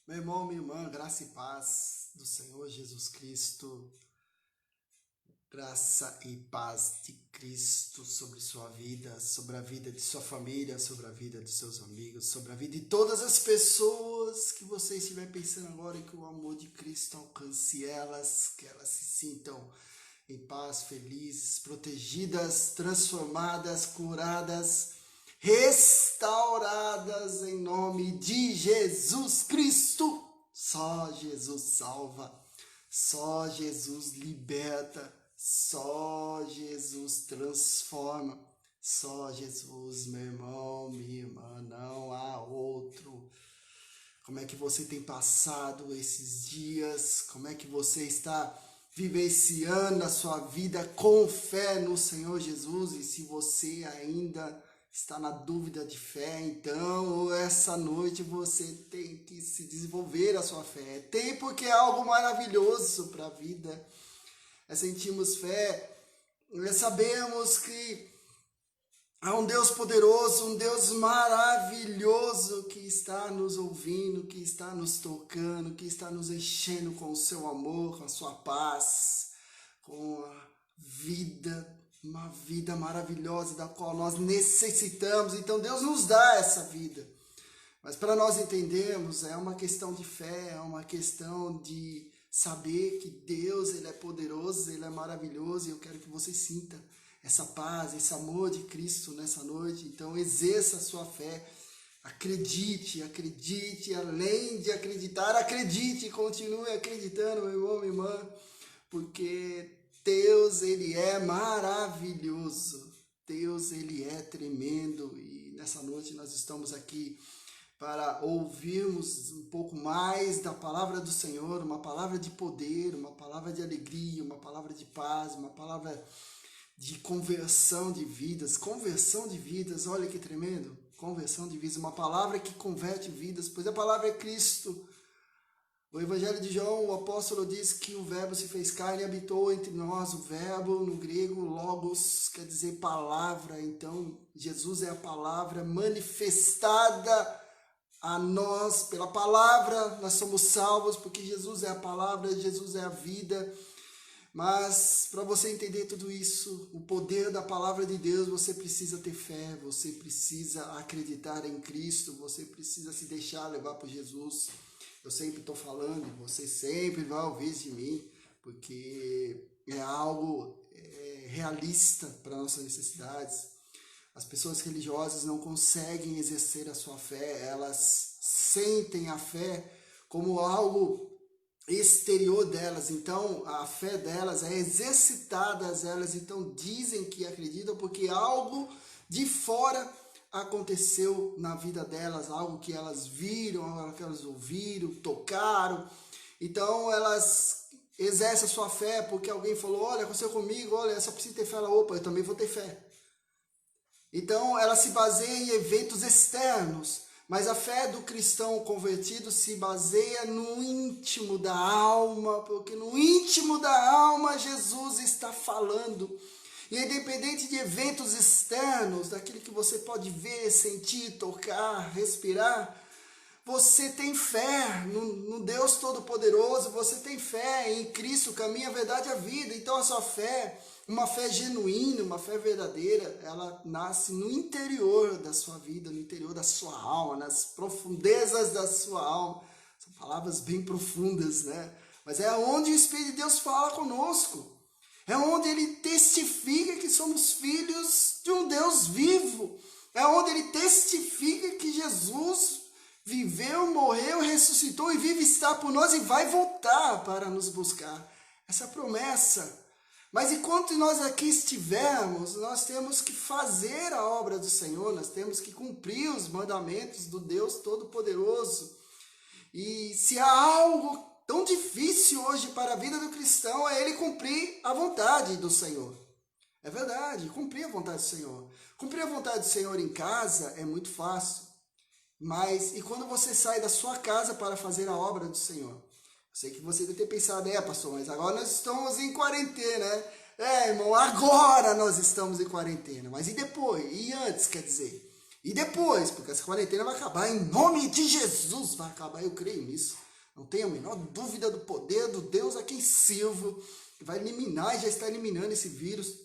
Meu irmão, minha irmã, graça e paz do Senhor Jesus Cristo, graça e paz de Cristo sobre sua vida, sobre a vida de sua família, sobre a vida dos seus amigos, sobre a vida de todas as pessoas que você estiver pensando agora, e que o amor de Cristo alcance elas, que elas se sintam em paz, felizes, protegidas, transformadas, curadas, restauradas em nome de Jesus Cristo. Só Jesus salva, só Jesus liberta, só Jesus transforma, só Jesus, meu irmão, minha irmã, não há outro. Como é que você tem passado esses dias? Como é que você está vivenciando a sua vida com fé no Senhor Jesus? E se você ainda está na dúvida de fé, então essa noite você tem que se desenvolver a sua fé. Tem, porque é algo maravilhoso para a vida. Sentimos fé, sabemos que há um Deus poderoso, um Deus maravilhoso que está nos ouvindo, que está nos tocando, que está nos enchendo com o seu amor, com a sua paz, com a vida, uma vida maravilhosa da qual nós necessitamos. Então Deus nos dá essa vida. Mas para nós entendermos, é uma questão de fé, é uma questão de saber que Deus, Ele é poderoso, Ele é maravilhoso, e eu quero que você sinta essa paz, esse amor de Cristo nessa noite. Então exerça a sua fé, acredite, acredite, além de acreditar, acredite, continue acreditando, meu irmão, minha irmã, porque Deus, Ele é maravilhoso, Deus, Ele é tremendo, e nessa noite nós estamos aqui para ouvirmos um pouco mais da palavra do Senhor, uma palavra de poder, uma palavra de alegria, uma palavra de paz, uma palavra de conversão de vidas, olha que tremendo, conversão de vidas, uma palavra que converte vidas, pois a palavra é Cristo. O Evangelho de João, o apóstolo diz que o verbo se fez carne e habitou entre nós. O verbo, no grego, logos, quer dizer palavra. Então, Jesus é a palavra manifestada a nós pela palavra. Nós somos salvos porque Jesus é a palavra, Jesus é a vida. Mas para você entender tudo isso, o poder da palavra de Deus, você precisa ter fé, você precisa acreditar em Cristo, você precisa se deixar levar por Jesus. Eu sempre estou falando, e você sempre vai ouvir de mim, porque é algo realista para nossas necessidades. As pessoas religiosas não conseguem exercer a sua fé, elas sentem a fé como algo exterior delas, então a fé delas é exercitada, elas então dizem que acreditam porque algo de fora aconteceu na vida delas, algo que elas viram, algo que elas ouviram, tocaram, então elas exercem a sua fé porque alguém falou, olha, aconteceu comigo, olha, só preciso ter fé, ela, opa, eu também vou ter fé. Então ela se baseia em eventos externos, mas a fé do cristão convertido se baseia no íntimo da alma, porque no íntimo da alma Jesus está falando. E independente de eventos externos, daquilo que você pode ver, sentir, tocar, respirar, você tem fé no Deus Todo-Poderoso, você tem fé em Cristo, o caminho, a verdade e a vida. Então a sua fé, uma fé genuína, uma fé verdadeira, ela nasce no interior da sua vida, no interior da sua alma, nas profundezas da sua alma. São palavras bem profundas, né? Mas é onde o Espírito de Deus fala conosco. É onde ele testifica que somos filhos de um Deus vivo. É onde ele testifica que Jesus viveu, morreu, ressuscitou e vive está por nós e vai voltar para nos buscar. Essa promessa. Mas enquanto nós aqui estivermos, nós temos que fazer a obra do Senhor, nós temos que cumprir os mandamentos do Deus Todo-Poderoso. E se há algo tão difícil hoje para a vida do cristão, é ele cumprir a vontade do Senhor. É verdade, cumprir a vontade do Senhor. Cumprir a vontade do Senhor em casa é muito fácil. Mas, e quando você sai da sua casa para fazer a obra do Senhor? Eu sei que você deve ter pensado, pastor, mas agora nós estamos em quarentena, né? Irmão, agora nós estamos em quarentena. Mas e depois? E antes, quer dizer? E depois, porque essa quarentena vai acabar, em nome de Jesus vai acabar, eu creio nisso. Não tenho a menor dúvida do poder do Deus a quem sirvo, que vai eliminar e já está eliminando esse vírus,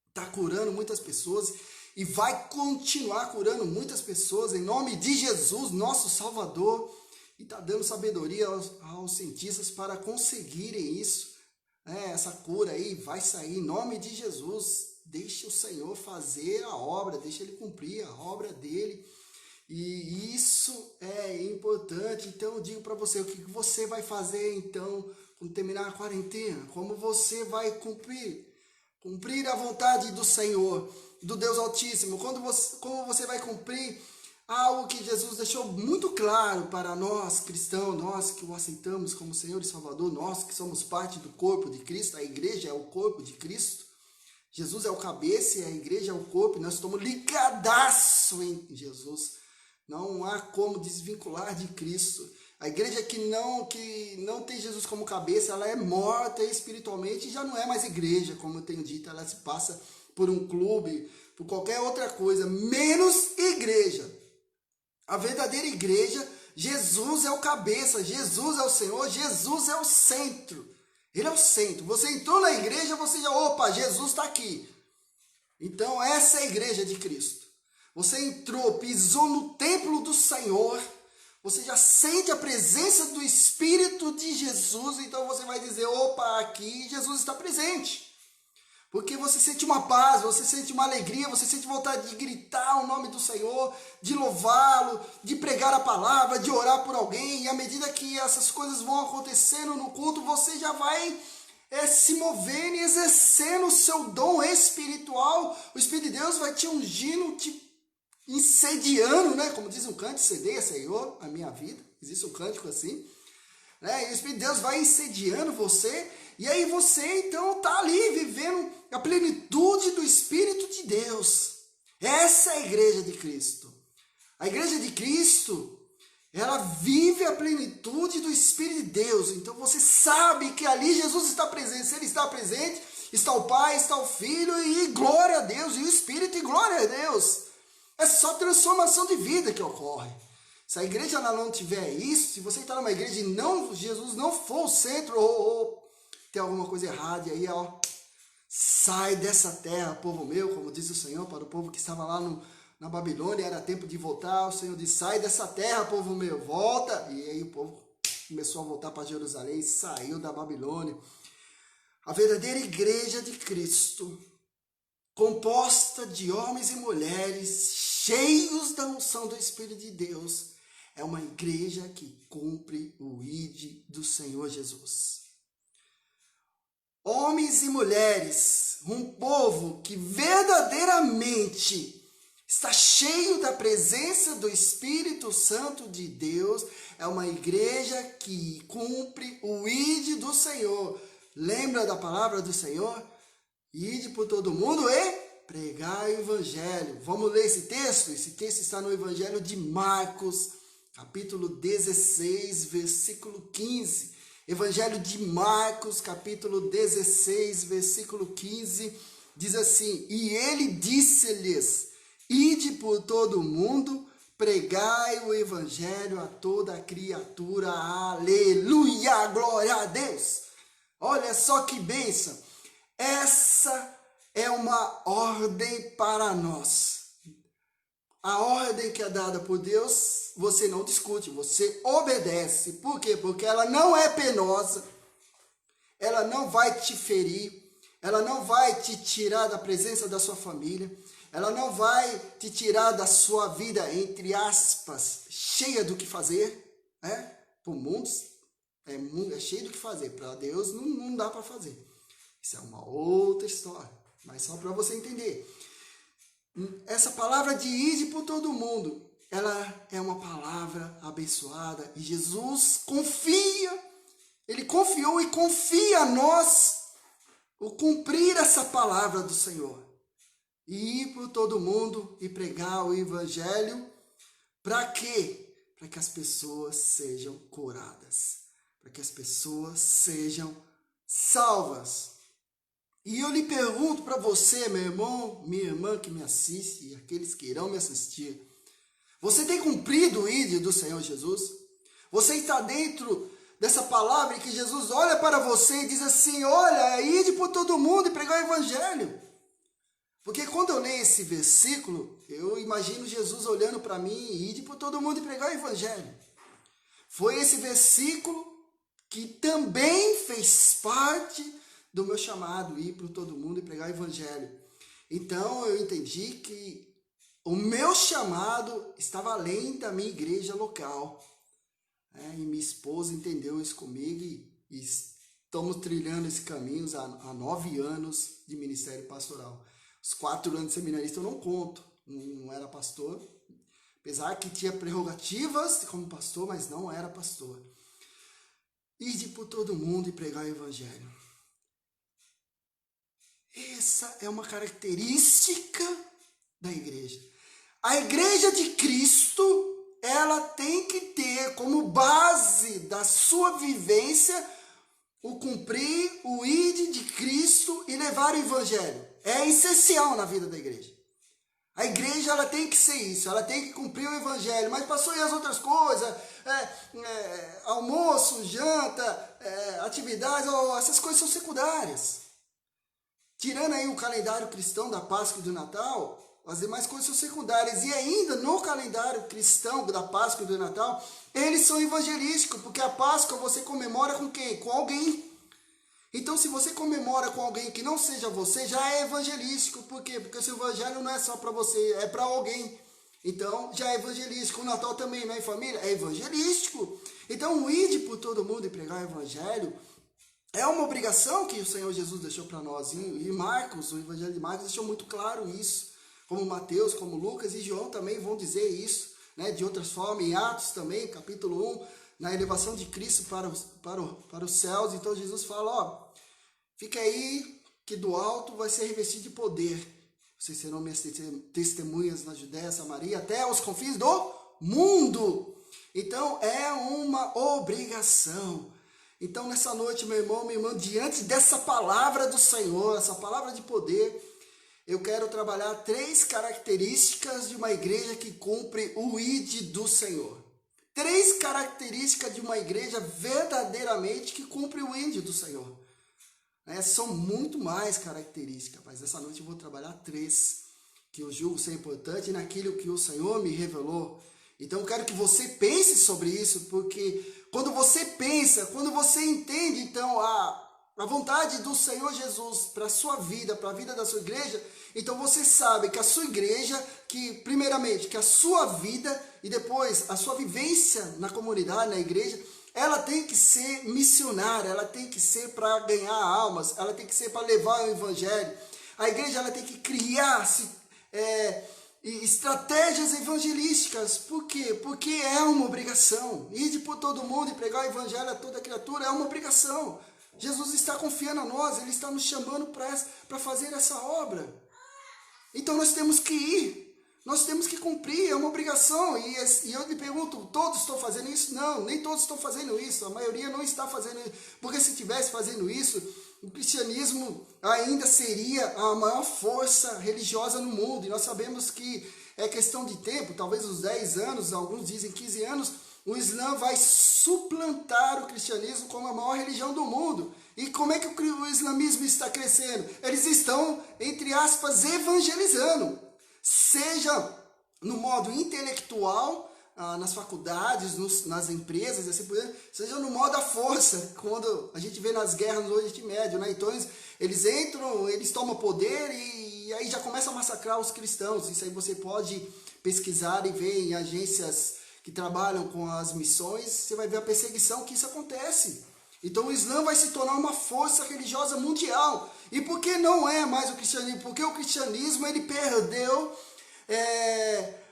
está curando muitas pessoas e vai continuar curando muitas pessoas, em nome de Jesus, nosso Salvador, e está dando sabedoria aos cientistas para conseguirem isso. Essa cura aí vai sair em nome de Jesus. Deixe o Senhor fazer a obra, deixe Ele cumprir a obra dele. E isso é importante. Então eu digo para você, o que você vai fazer então quando terminar a quarentena? Como você vai cumprir a vontade do Senhor, do Deus Altíssimo? Como você vai cumprir algo que Jesus deixou muito claro para nós cristãos, nós que o aceitamos como Senhor e Salvador, nós que somos parte do corpo de Cristo, a igreja é o corpo de Cristo. Jesus é o cabeça e a igreja é o corpo, e nós estamos ligadaço em Jesus. Não há como desvincular de Cristo. A igreja que não tem Jesus como cabeça, ela é morta espiritualmente e já não é mais igreja, como eu tenho dito. Ela se passa por um clube, por qualquer outra coisa, menos igreja. A verdadeira igreja, Jesus é o cabeça, Jesus é o Senhor, Jesus é o centro. Ele é o centro. Você entrou na igreja, você já, opa, Jesus está aqui. Então essa é a igreja de Cristo. Você entrou, pisou no templo do Senhor, você já sente a presença do Espírito de Jesus, então você vai dizer, opa, aqui Jesus está presente. Porque você sente uma paz, você sente uma alegria, você sente vontade de gritar o nome do Senhor, de louvá-lo, de pregar a palavra, de orar por alguém. E à medida que essas coisas vão acontecendo no culto, você já vai se movendo e exercendo o seu dom espiritual. O Espírito de Deus vai te ungindo, te incendiando, né? Como diz um cântico, incendeia, Senhor, a minha vida. Existe um cântico assim. E o Espírito de Deus vai incendiando você. E aí você então está ali vivendo a plenitude do Espírito de Deus. Essa é a igreja de Cristo. A igreja de Cristo, ela vive a plenitude do Espírito de Deus. Então você sabe que ali Jesus está presente. Se Ele está presente, está o Pai, está o Filho e glória a Deus. E o Espírito e glória a Deus. É só transformação de vida que ocorre. Se a igreja não tiver isso, se você está numa igreja e Jesus não for o centro, ou tem alguma coisa errada, e aí, sai dessa terra, povo meu, como diz o Senhor para o povo que estava lá na Babilônia, era tempo de voltar, o Senhor diz, sai dessa terra, povo meu, volta, e aí o povo começou a voltar para Jerusalém, saiu da Babilônia. A verdadeira igreja de Cristo, composta de homens e mulheres, cheios da unção do Espírito de Deus, é uma igreja que cumpre o ID do Senhor Jesus. Homens e mulheres, um povo que verdadeiramente está cheio da presença do Espírito Santo de Deus, é uma igreja que cumpre o ID do Senhor. Lembra da palavra do Senhor? Ide por todo mundo e pregai o Evangelho. Vamos ler esse texto? Esse texto está no Evangelho de Marcos, capítulo 16, versículo 15. Evangelho de Marcos, capítulo 16, versículo 15, diz assim, e ele disse-lhes, ide por todo o mundo, pregai o evangelho a toda criatura, aleluia, glória a Deus. Olha só que bênção, essa é uma ordem para nós. A ordem que é dada por Deus, você não discute, você obedece. Por quê? Porque ela não é penosa, ela não vai te ferir, ela não vai te tirar da presença da sua família, ela não vai te tirar da sua vida, entre aspas, cheia do que fazer. Para o mundo é cheio do que fazer, para Deus não dá para fazer. Isso é uma outra história, mas só para você entender. Essa palavra de ide por todo mundo, ela é uma palavra abençoada e Jesus confia, Ele confiou e confia a nós o cumprir essa palavra do Senhor. E ir por todo mundo e pregar o Evangelho, para quê? Para que as pessoas sejam curadas, para que as pessoas sejam salvas. E eu lhe pergunto para você, meu irmão, minha irmã que me assiste e aqueles que irão me assistir, Você tem cumprido o ídolo do Senhor Jesus? Você está dentro dessa palavra em que Jesus olha para você e diz assim, olha, ide por todo mundo e pregar o evangelho. Porque quando eu leio esse versículo, eu imagino Jesus olhando para mim, ide por todo mundo e pregar o evangelho. Foi esse versículo que também fez parte do meu chamado, ir por todo mundo e pregar o evangelho. Então eu entendi que o meu chamado estava além da minha igreja local. E minha esposa entendeu isso comigo e estamos trilhando esse caminho há 9 anos de ministério pastoral. Os 4 anos de seminarista eu não conto, não era pastor, apesar que tinha prerrogativas como pastor, mas não era pastor. Ir por todo mundo e pregar o evangelho. Essa é uma característica da igreja. A igreja de Cristo, ela tem que ter como base da sua vivência o cumprir o ide de Cristo e levar o evangelho. É essencial na vida da igreja. A igreja, ela tem que ser isso, ela tem que cumprir o evangelho, mas passou aí as outras coisas, almoço, janta, atividades, essas coisas são secundárias. Tirando aí o calendário cristão da Páscoa e do Natal, as demais coisas são secundárias. E ainda no calendário cristão da Páscoa e do Natal, eles são evangelísticos, porque a Páscoa você comemora com quem? Com alguém. Então, se você comemora com alguém que não seja você, já é evangelístico. Por quê? Porque o seu evangelho não é só para você, é para alguém. Então, já é evangelístico. O Natal também, não é em família? É evangelístico. Então, o ide por todo mundo e pregar o evangelho é uma obrigação que o Senhor Jesus deixou para nós. E Marcos, o evangelho de Marcos, deixou muito claro isso. Como Mateus, como Lucas e João também vão dizer isso, né? De outras formas, em Atos também, capítulo 1, na elevação de Cristo para os céus. Então Jesus fala, fica aí que do alto vai ser revestido de poder. Vocês serão minhas testemunhas na Judéia, Samaria, até aos confins do mundo. Então é uma obrigação. Então nessa noite, meu irmão, minha irmã, diante dessa palavra do Senhor, essa palavra de poder, eu quero trabalhar 3 características de uma igreja que cumpre o ide do Senhor. 3 características de uma igreja verdadeiramente que cumpre o ide do Senhor. São muito mais características, mas essa noite eu vou trabalhar 3 que eu julgo ser importante naquilo que o Senhor me revelou. Então eu quero que você pense sobre isso, porque quando você pensa, quando você entende então a vontade do Senhor Jesus para a sua vida, para a vida da sua igreja, então você sabe que a sua igreja, que primeiramente, que a sua vida e depois a sua vivência na comunidade, na igreja, ela tem que ser missionária, ela tem que ser para ganhar almas, ela tem que ser para levar o evangelho. A igreja, ela tem que criar estratégias evangelísticas. Por quê? Porque é uma obrigação. Ir por todo mundo e pregar o evangelho a toda criatura é uma obrigação. Jesus está confiando a nós, Ele está nos chamando para fazer essa obra. Então nós temos que ir, nós temos que cumprir, é uma obrigação. E eu lhe pergunto, todos estão fazendo isso? Não, nem todos estão fazendo isso, a maioria não está fazendo isso. Porque se estivesse fazendo isso, o cristianismo ainda seria a maior força religiosa no mundo. E nós sabemos que é questão de tempo, talvez uns 10 anos, alguns dizem 15 anos, o Islã vai suplantar o cristianismo como a maior religião do mundo. E como é que o islamismo está crescendo? Eles estão, entre aspas, evangelizando. Seja no modo intelectual, nas faculdades, nas empresas, assim por diante, seja no modo da força, quando a gente vê nas guerras no Oriente Médio, né? Então eles entram, eles tomam poder e aí já começam a massacrar os cristãos. Isso aí você pode pesquisar e ver em agências que trabalham com as missões, você vai ver a perseguição que isso acontece. Então o Islã vai se tornar uma força religiosa mundial. E por que não é mais o cristianismo? Porque o cristianismo ele perdeu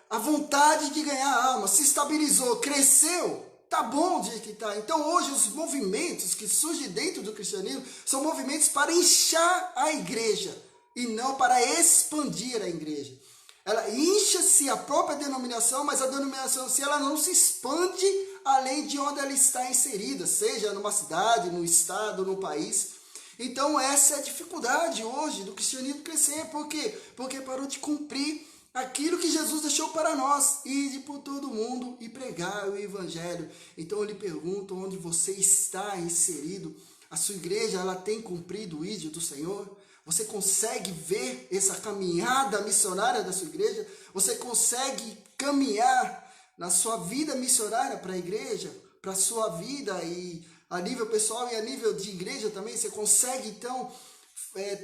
a vontade de ganhar alma, se estabilizou, cresceu, tá bom do jeito que tá. Então hoje os movimentos que surgem dentro do cristianismo são movimentos para inchar a igreja e não para expandir a igreja. Ela incha-se a própria denominação, mas a denominação, se ela não se expande além de onde ela está inserida, seja numa cidade, no estado, no país. Então essa é a dificuldade hoje do cristianismo crescer. Por quê? Porque parou de cumprir aquilo que Jesus deixou para nós, ide por todo mundo e pregar o evangelho. Então eu lhe pergunto, onde você está inserido? A sua igreja, ela tem cumprido o ídolo do Senhor? Você consegue ver essa caminhada missionária da sua igreja? Você consegue caminhar na sua vida missionária para a igreja, para a sua vida e a nível pessoal e a nível de igreja também? Você consegue, então,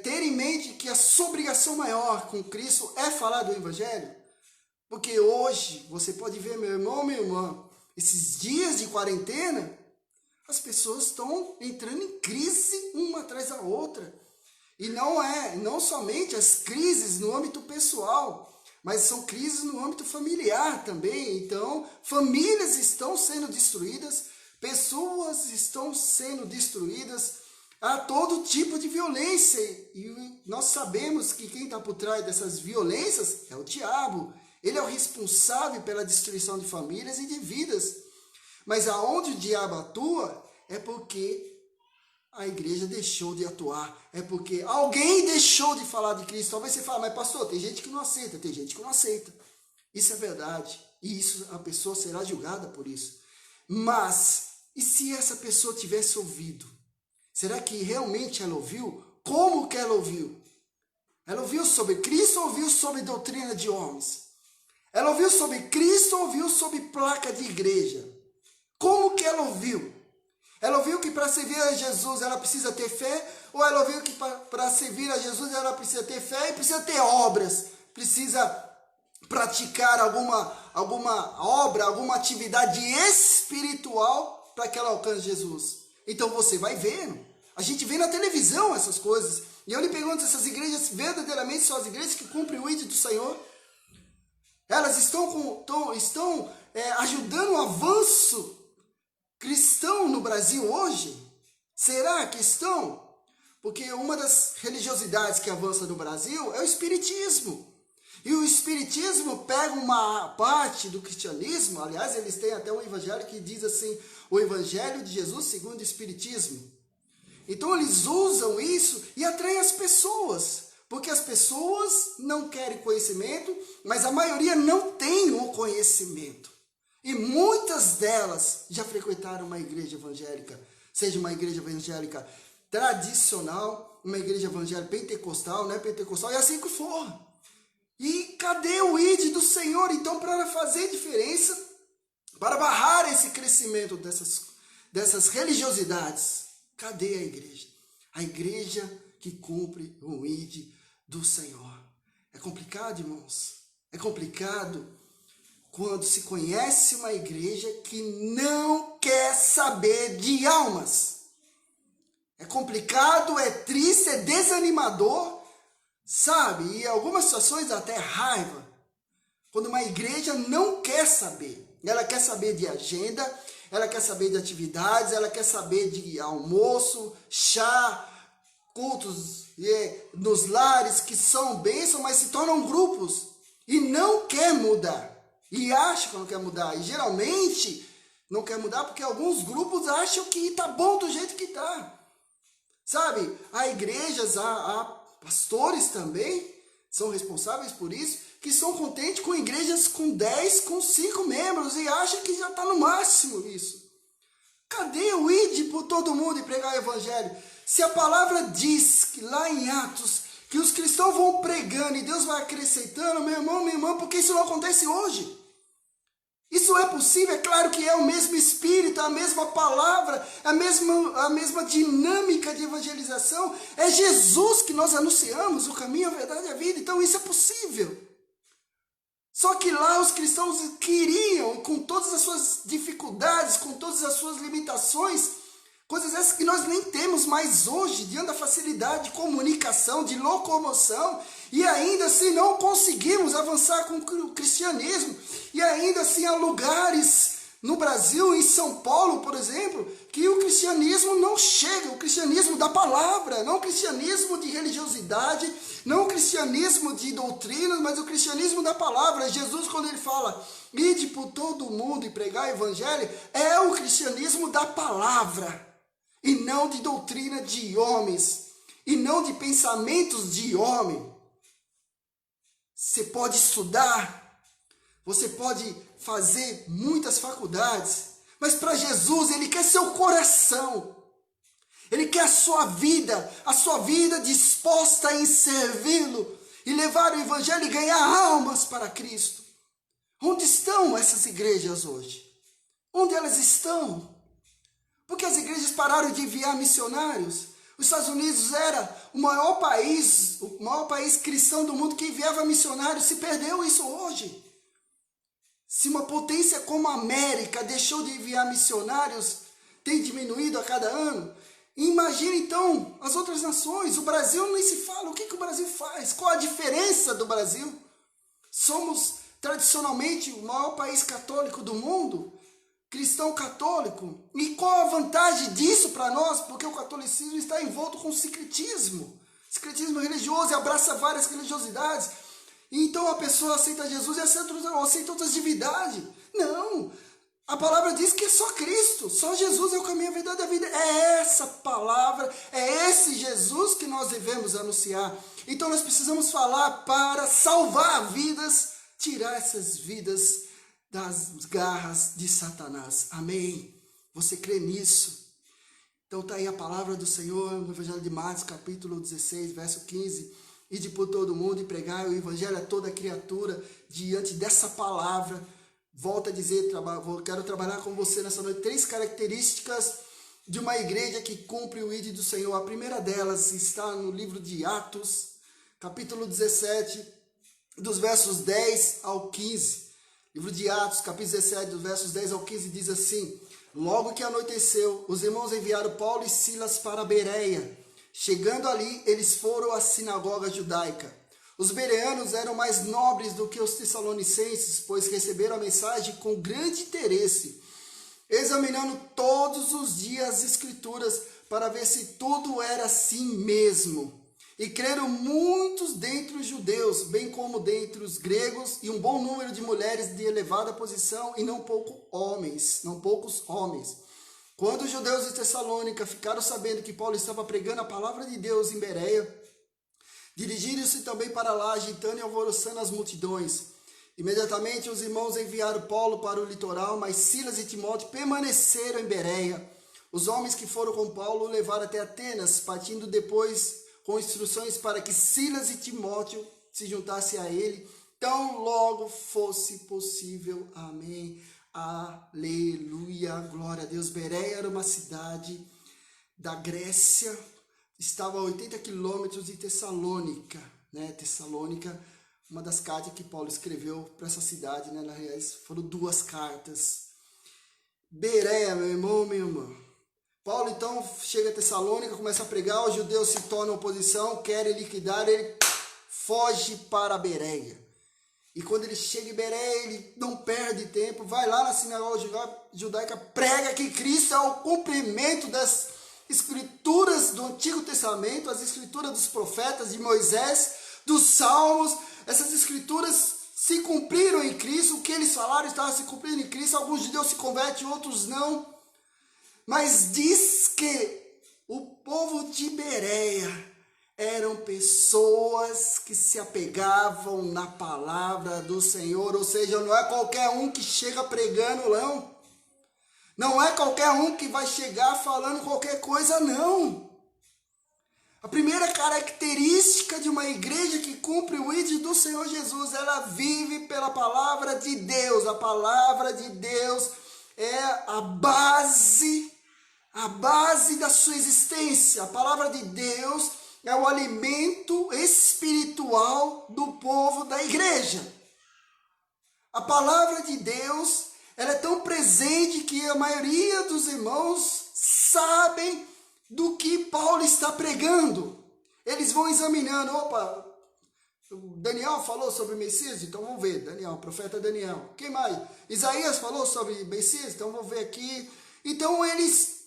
ter em mente que a sua obrigação maior com Cristo é falar do Evangelho? Porque hoje, você pode ver, meu irmão, minha irmã, esses dias de quarentena, as pessoas estão entrando em crise uma atrás da outra. E não somente as crises no âmbito pessoal, mas são crises no âmbito familiar também. Então, famílias estão sendo destruídas, pessoas estão sendo destruídas, há todo tipo de violência. E nós sabemos que quem está por trás dessas violências é o diabo. Ele é o responsável pela destruição de famílias e de vidas. Mas aonde o diabo atua é porque a igreja deixou de atuar, é porque alguém deixou de falar de Cristo. Talvez você fale, mas pastor, tem gente que não aceita, tem gente que não aceita. Isso é verdade, e isso a pessoa será julgada por isso. Mas, e se essa pessoa tivesse ouvido? Será que realmente ela ouviu? Como que ela ouviu? Ela ouviu sobre Cristo ou ouviu sobre doutrina de homens? Ela ouviu sobre Cristo ou ouviu sobre placa de igreja? Como que ela ouviu? Ela ouviu que para servir a Jesus ela precisa ter fé? Ou ela ouviu que para servir a Jesus ela precisa ter fé e precisa ter obras? Precisa praticar alguma obra, alguma atividade espiritual para que ela alcance Jesus? Então você vai vendo. A gente vê na televisão essas coisas. E eu lhe pergunto, essas igrejas verdadeiramente são as igrejas que cumprem o ídolo do Senhor? Elas estão ajudando o avanço cristão no Brasil hoje? Será que estão? Porque uma das religiosidades que avança no Brasil é o espiritismo. E o espiritismo pega uma parte do cristianismo, aliás, eles têm até um evangelho que diz assim, o evangelho de Jesus segundo o espiritismo. Então eles usam isso e atraem as pessoas, porque as pessoas não querem conhecimento, mas a maioria não tem o conhecimento. E muitas delas já frequentaram uma igreja evangélica, seja uma igreja evangélica tradicional, uma igreja evangélica pentecostal, né, pentecostal, e assim que for. E cadê o ID do Senhor, então, para fazer diferença, para barrar esse crescimento dessas religiosidades? Cadê a igreja? A igreja que cumpre o ID do Senhor. É complicado, irmãos? É complicado quando se conhece uma igreja que não quer saber de almas. É complicado, é triste, é desanimador, sabe? E em algumas situações até raiva. Quando uma igreja não quer saber. Ela quer saber de agenda, ela quer saber de atividades, ela quer saber de almoço, chá, cultos nos lares que são bênçãos, mas se tornam grupos e não quer mudar. E acha que não quer mudar. E geralmente não quer mudar porque alguns grupos acham que está bom do jeito que está. Sabe? Há igrejas, há pastores também, são responsáveis por isso, que são contentes com igrejas com 10, com 5 membros e acham que já está no máximo isso. Cadê o ide por todo mundo e pregar o evangelho? Se a palavra diz que lá em Atos que os cristãos vão pregando e Deus vai acrescentando, meu irmão, minha irmã, porque isso não acontece hoje. Isso é possível, é claro que é o mesmo Espírito, a mesma palavra, a mesma dinâmica de evangelização. É Jesus que nós anunciamos, o caminho, a verdade e a vida. Então isso é possível. Só que lá os cristãos queriam, com todas as suas dificuldades, com todas as suas limitações, coisas essas que nós nem temos mais hoje, diante da facilidade de comunicação, de locomoção, e ainda assim não conseguimos avançar com o cristianismo, e ainda assim há lugares no Brasil, em São Paulo, por exemplo, que o cristianismo não chega, o cristianismo da palavra, não o cristianismo de religiosidade, não o cristianismo de doutrinas, mas o cristianismo da palavra. Jesus, quando ele fala, ide por todo mundo e pregar o evangelho, é o cristianismo da palavra. E não de doutrina de homens. E não de pensamentos de homem. Você pode estudar, você pode fazer muitas faculdades, mas para Jesus Ele quer seu coração. Ele quer a sua vida disposta em servi-lo e levar o Evangelho e ganhar almas para Cristo. Onde estão essas igrejas hoje? Onde elas estão? Porque as igrejas pararam de enviar missionários. Os Estados Unidos era o maior país cristão do mundo que enviava missionários. Se perdeu isso hoje. Se uma potência como a América deixou de enviar missionários, tem diminuído a cada ano, imagine então as outras nações. O Brasil nem se fala. O que o Brasil faz? Qual a diferença do Brasil? Somos tradicionalmente o maior país católico do mundo, cristão católico. E qual a vantagem disso para nós? Porque o catolicismo está envolto com sincretismo religioso e abraça várias religiosidades. Então a pessoa aceita Jesus e aceita outras divindades. Não! A palavra diz que é só Cristo, só Jesus é o caminho, a verdade e a vida. É essa palavra, é esse Jesus que nós devemos anunciar. Então nós precisamos falar para salvar vidas, tirar essas vidas das garras de Satanás. Amém? Você crê nisso? Então está aí a palavra do Senhor no Evangelho de Marcos, capítulo 16, verso 15. Ide por todo mundo e pregai o Evangelho a toda criatura. Diante dessa palavra, volto a dizer, quero trabalhar com você nessa noite 3 características de uma igreja que cumpre o ID do Senhor. A primeira delas está no livro de Atos, capítulo 17, dos versos 10 ao 15. Livro de Atos, capítulo 17, dos versos 10 ao 15, diz assim: Logo que anoiteceu, os irmãos enviaram Paulo e Silas para Bereia. Chegando ali, eles foram à sinagoga judaica. Os bereanos eram mais nobres do que os tessalonicenses, pois receberam a mensagem com grande interesse, examinando todos os dias as escrituras para ver se tudo era assim mesmo. E creram muitos dentre os judeus, bem como dentre os gregos, e um bom número de mulheres de elevada posição, e não poucos homens. Quando os judeus de Tessalônica ficaram sabendo que Paulo estava pregando a palavra de Deus em Bereia, dirigiram-se também para lá, agitando e alvoroçando as multidões. Imediatamente os irmãos enviaram Paulo para o litoral, mas Silas e Timóteo permaneceram em Bereia. Os homens que foram com Paulo o levaram até Atenas, partindo depois com instruções para que Silas e Timóteo se juntassem a ele, tão logo fosse possível. Amém. Aleluia. Glória a Deus. Bereia era uma cidade da Grécia, estava a 80 quilômetros de Tessalônica, né? Tessalônica, uma das cartas que Paulo escreveu para essa cidade, né? Na real, foram 2 cartas. Bereia, meu irmão, minha irmã. Paulo então chega a Tessalônica, começa a pregar, os judeus se tornam oposição, querem liquidar, ele foge para Bereia. E quando ele chega em Bereia, ele não perde tempo, vai lá na sinagoga judaica, prega que Cristo é o cumprimento das escrituras do Antigo Testamento, as escrituras dos profetas, de Moisés, dos Salmos. Essas escrituras se cumpriram em Cristo, o que eles falaram estava se cumprindo em Cristo. Alguns judeus se convertem, outros não. Mas diz que o povo de Bereia eram pessoas que se apegavam na palavra do Senhor, ou seja, não é qualquer um que chega pregando, não. Não é qualquer um que vai chegar falando qualquer coisa, não. A primeira característica de uma igreja que cumpre o ID do Senhor Jesus, ela vive pela palavra de Deus. A palavra de Deus é a base da sua existência. A palavra de Deus é o alimento espiritual do povo da igreja. A palavra de Deus, ela é tão presente que a maioria dos irmãos sabem do que Paulo está pregando. Eles vão examinando, opa, Daniel falou sobre Messias, então vamos ver, Daniel, profeta Daniel. Quem mais? Isaías falou sobre Messias, então vamos ver aqui. Então eles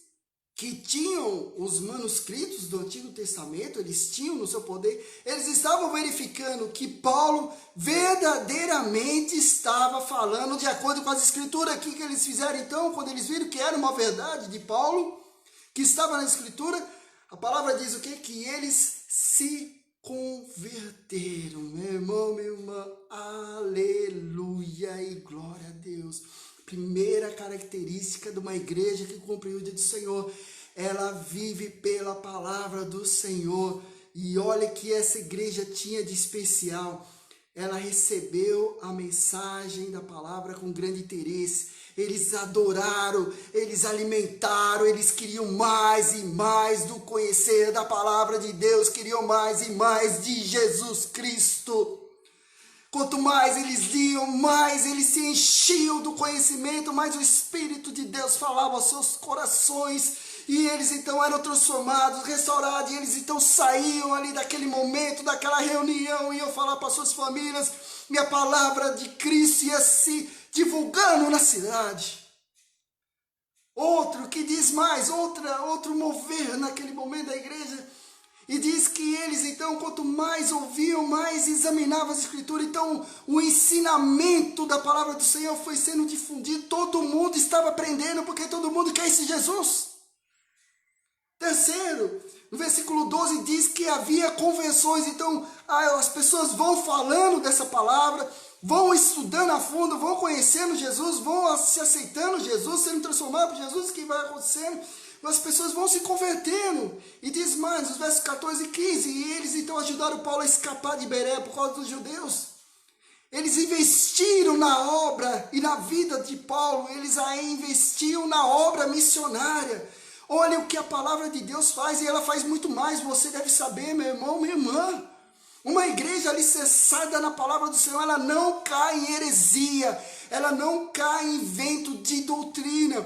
que tinham os manuscritos do Antigo Testamento, eles tinham no seu poder, eles estavam verificando que Paulo verdadeiramente estava falando de acordo com as escrituras. O que eles fizeram então, quando eles viram que era uma verdade de Paulo, que estava na escritura? A palavra diz o quê? Que eles se converteram. Meu irmão, minha irmã, aleluia e glória a Deus. Primeira característica de uma igreja que cumpre o dia do Senhor, ela vive pela palavra do Senhor. E olha que essa igreja tinha de especial. Ela recebeu a mensagem da palavra com grande interesse. Eles adoraram, eles alimentaram, eles queriam mais e mais do conhecer da palavra de Deus, queriam mais e mais de Jesus Cristo. Quanto mais eles liam, mais eles se enchiam do conhecimento, mais o Espírito de Deus falava aos seus corações. E eles então eram transformados, restaurados, e eles então saíam ali daquele momento, daquela reunião, e iam falar para suas famílias, e a palavra de Cristo ia se divulgando na cidade. Outro que diz mais, outro mover naquele momento da igreja, e diz que eles então, quanto mais ouviam, mais examinavam as escrituras, então o ensinamento da palavra do Senhor foi sendo difundido, todo mundo estava aprendendo, porque todo mundo quer esse Jesus. Terceiro, no versículo 12 diz que havia conversões, então as pessoas vão falando dessa palavra, vão estudando a fundo, vão conhecendo Jesus, vão se aceitando Jesus, sendo transformados por Jesus, o que vai acontecendo? As pessoas vão se convertendo. E diz mais, nos versos 14 e 15, e eles então ajudaram Paulo a escapar de Bereia por causa dos judeus. Eles investiram na obra e na vida de Paulo, eles a investiam na obra missionária. Olha o que a palavra de Deus faz, e ela faz muito mais, você deve saber, meu irmão, minha irmã. Uma igreja alicerçada na palavra do Senhor, ela não cai em heresia, ela não cai em vento de doutrina,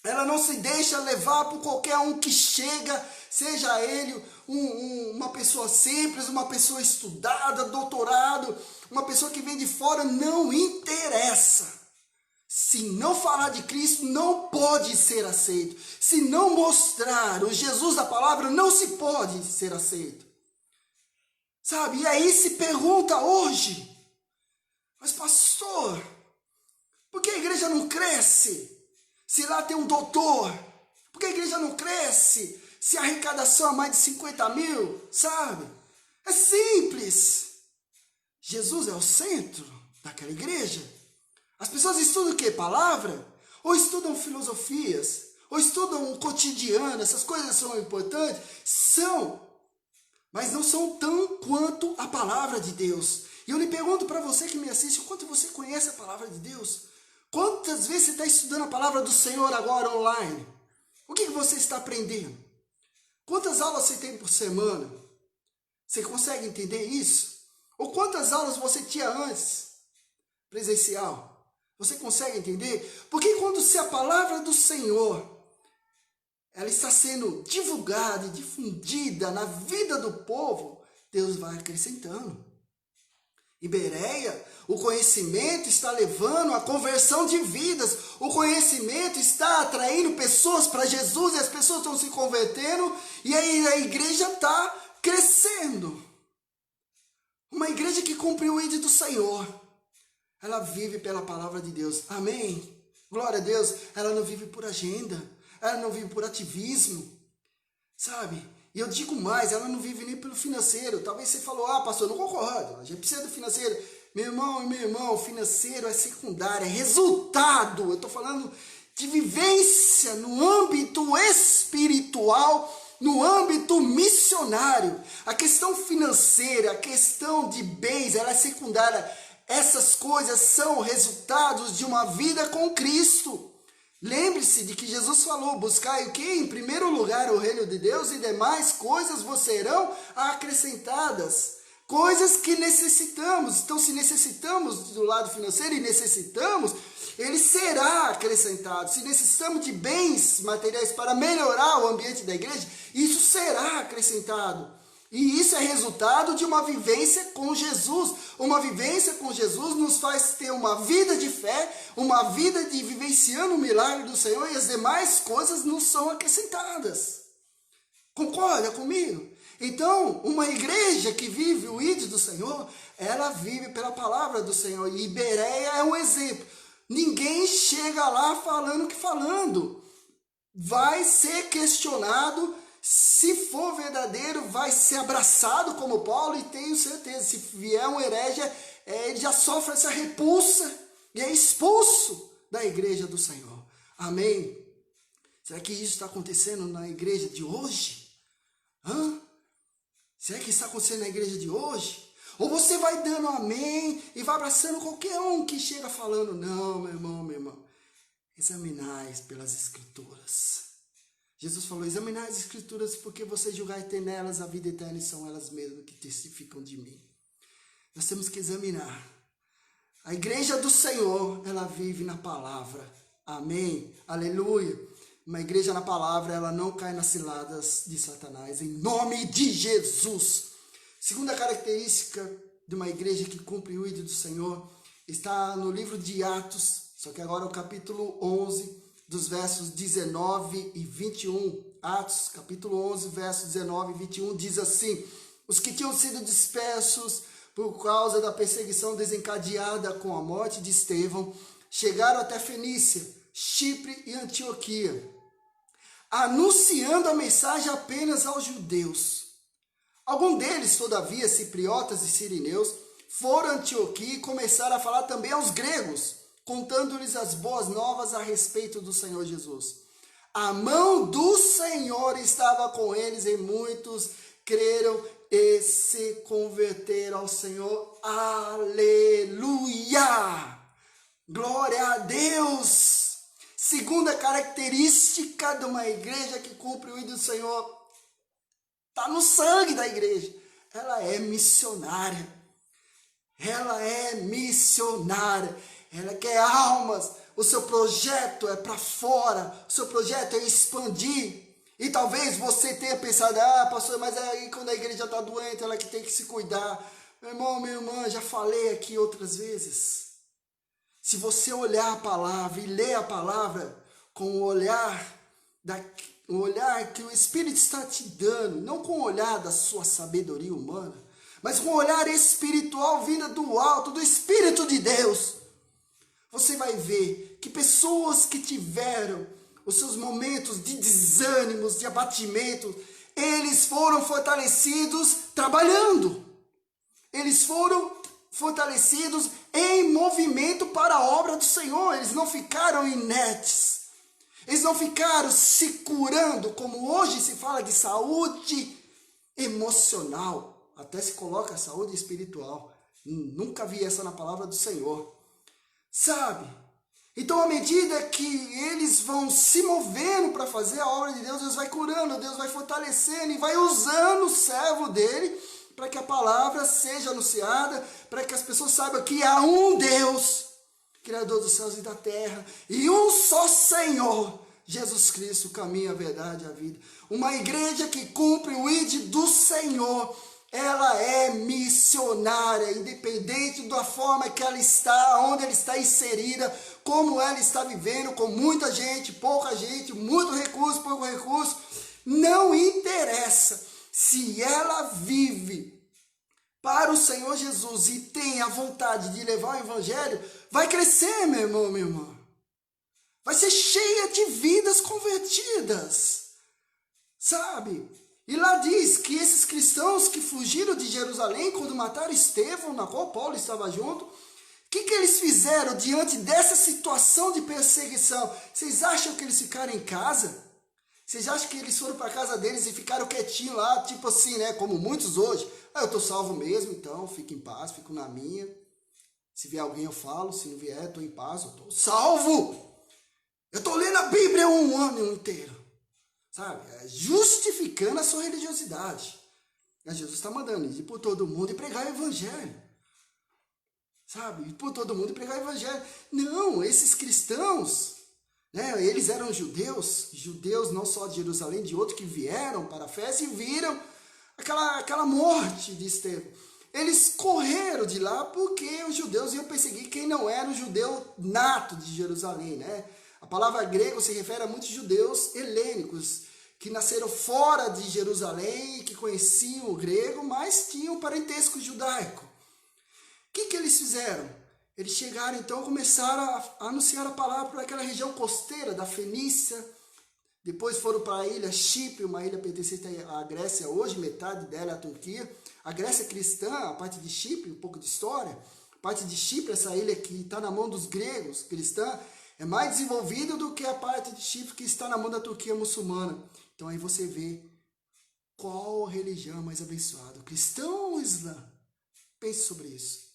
ela não se deixa levar por qualquer um que chega, seja ele uma pessoa simples, uma pessoa estudada, doutorado, uma pessoa que vem de fora, não interessa. Se não falar de Cristo, não pode ser aceito. Se não mostrar o Jesus da palavra, não se pode ser aceito. Sabe? E aí se pergunta hoje, mas pastor, por que a igreja não cresce? Se lá tem um doutor, por que a igreja não cresce? Se a arrecadação é mais de 50 mil, sabe? É simples. Jesus é o centro daquela igreja. As pessoas estudam o quê? Palavra? Ou estudam filosofias? Ou estudam o cotidiano? Essas coisas são importantes? São. Mas não são tão quanto a palavra de Deus. E eu lhe pergunto para você que me assiste, o quanto você conhece a palavra de Deus? Quantas vezes você está estudando a palavra do Senhor agora online? O que você está aprendendo? Quantas aulas você tem por semana? Você consegue entender isso? Ou quantas aulas você tinha antes? Presencial? Você consegue entender? Porque quando se a palavra do Senhor, ela está sendo divulgada e difundida na vida do povo, Deus vai acrescentando. Em Bereia, o conhecimento está levando à conversão de vidas. O conhecimento está atraindo pessoas para Jesus e as pessoas estão se convertendo e aí a igreja está crescendo. Uma igreja que cumpre o ídolo do Senhor. Ela vive pela palavra de Deus. Amém? Glória a Deus. Ela não vive por agenda. Ela não vive por ativismo. Sabe? E eu digo mais, ela não vive nem pelo financeiro. Talvez você falou, pastor, não concordo. A gente precisa do financeiro. Meu irmão e meu irmão, o financeiro é secundário, é resultado. Eu estou falando de vivência no âmbito espiritual, no âmbito missionário. A questão financeira, a questão de bens, ela é secundária. Essas coisas são resultados de uma vida com Cristo. Lembre-se de que Jesus falou, buscai o quê? Em primeiro lugar o reino de Deus e demais coisas vos serão acrescentadas. Coisas que necessitamos. Então, se necessitamos do lado financeiro e necessitamos, ele será acrescentado. Se necessitamos de bens materiais para melhorar o ambiente da igreja, isso será acrescentado. E isso é resultado de uma vivência com Jesus. Uma vivência com Jesus nos faz ter uma vida de fé, uma vida de vivenciando o milagre do Senhor e as demais coisas nos são acrescentadas. Concorda comigo? Então, uma igreja que vive o ídolo do Senhor, ela vive pela palavra do Senhor. E Bereia é um exemplo. Ninguém chega lá falando o que falando. Vai ser questionado Se for verdadeiro, vai ser abraçado como Paulo, e tenho certeza, se vier um herege, ele já sofre essa repulsa e é expulso da igreja do Senhor. Amém? Será que isso está acontecendo na igreja de hoje? Será que está acontecendo na igreja de hoje? Ou você vai dando amém e vai abraçando qualquer um que chega falando? Não, meu irmão, minha irmã. Examinais pelas escrituras. Jesus falou, examinai as escrituras porque vocês julgai ter nelas a vida eterna e são elas mesmas que testificam de mim. Nós temos que examinar. A igreja do Senhor, ela vive na palavra. Amém? Aleluia. Uma igreja na palavra, ela não cai nas ciladas de Satanás. Em nome de Jesus. Segunda característica de uma igreja que cumpre o ídolo do Senhor está no livro de Atos, só que agora é o capítulo 11, dos versos 19 e 21. Atos, capítulo 11, versos 19 e 21, diz assim: os que tinham sido dispersos por causa da perseguição desencadeada com a morte de Estevão, chegaram até Fenícia, Chipre e Antioquia, anunciando a mensagem apenas aos judeus. Alguns deles, todavia, cipriotas e sirineus, foram a Antioquia e começaram a falar também aos gregos, contando-lhes as boas novas a respeito do Senhor Jesus. A mão do Senhor estava com eles e muitos creram e se converteram ao Senhor. Aleluia! Glória a Deus! Segunda característica de uma igreja que cumpre o ídolo do Senhor, está no sangue da igreja. Ela é missionária. Ela é missionária. Ela quer almas. O seu projeto é para fora. O seu projeto é expandir. E talvez você tenha pensado, pastor, mas aí quando a igreja está doente, ela que tem que se cuidar. Meu irmão, minha irmã, já falei aqui outras vezes. Se você olhar a palavra e ler a palavra com o olhar que o Espírito está te dando, não com o olhar da sua sabedoria humana, mas com o olhar espiritual vinda do alto, do Espírito de Deus, você vai ver que pessoas que tiveram os seus momentos de desânimos, de abatimento, eles foram fortalecidos trabalhando. Eles foram fortalecidos em movimento para a obra do Senhor. Eles não ficaram inertes. Eles não ficaram se curando, como hoje se fala de saúde emocional. Até se coloca saúde espiritual. Nunca vi essa na palavra do Senhor. Sabe? Então, à medida que eles vão se movendo para fazer a obra de Deus, Deus vai curando, Deus vai fortalecendo e vai usando o servo dele para que a palavra seja anunciada, para que as pessoas saibam que há um Deus, Criador dos céus e da terra, e um só Senhor, Jesus Cristo, o caminho, a verdade e a vida. Uma igreja que cumpre o ID do Senhor, ela é missionária, independente da forma que ela está, onde ela está inserida, como ela está vivendo, com muita gente, pouca gente, muito recurso, pouco recurso, não interessa. Se ela vive para o Senhor Jesus e tem a vontade de levar o evangelho, vai crescer, meu irmão, minha irmã. Vai ser cheia de vidas convertidas, sabe? E lá diz que esses cristãos que fugiram de Jerusalém quando mataram Estevão, na qual Paulo estava junto, o que eles fizeram diante dessa situação de perseguição? Vocês acham que eles ficaram em casa? Vocês acham que eles foram para a casa deles e ficaram quietinhos lá, tipo assim, né? Como muitos hoje. Eu estou salvo mesmo, então fico em paz, fico na minha. Se vier alguém eu falo, se não vier, estou em paz, eu estou salvo. Eu estou lendo a Bíblia um ano inteiro. Sabe? Justificando a sua religiosidade. Mas Jesus está mandando ir por todo mundo e pregar o evangelho. Sabe? Ir por todo mundo e pregar o evangelho. Não, esses cristãos, né, eles eram judeus não só de Jerusalém, de outros que vieram para a festa e viram aquela morte de Estevão. Eles correram de lá porque os judeus iam perseguir quem não era o judeu nato de Jerusalém, né? A palavra grego se refere a muitos judeus helênicos que nasceram fora de Jerusalém, que conheciam o grego, mas tinham um parentesco judaico. O que eles fizeram? Eles chegaram então, começaram a anunciar a palavra para aquela região costeira da Fenícia, Depois foram para a ilha Chipre, uma ilha pertencente à Grécia hoje, metade dela é a Turquia. A Grécia cristã, a parte de Chipre, um pouco de história, a parte de Chipre, essa ilha que está na mão dos gregos, cristã, é mais desenvolvida do que a parte de Chipre que está na mão da Turquia muçulmana. Então aí você vê qual religião é mais abençoada, o cristão ou o islã? Pense sobre isso.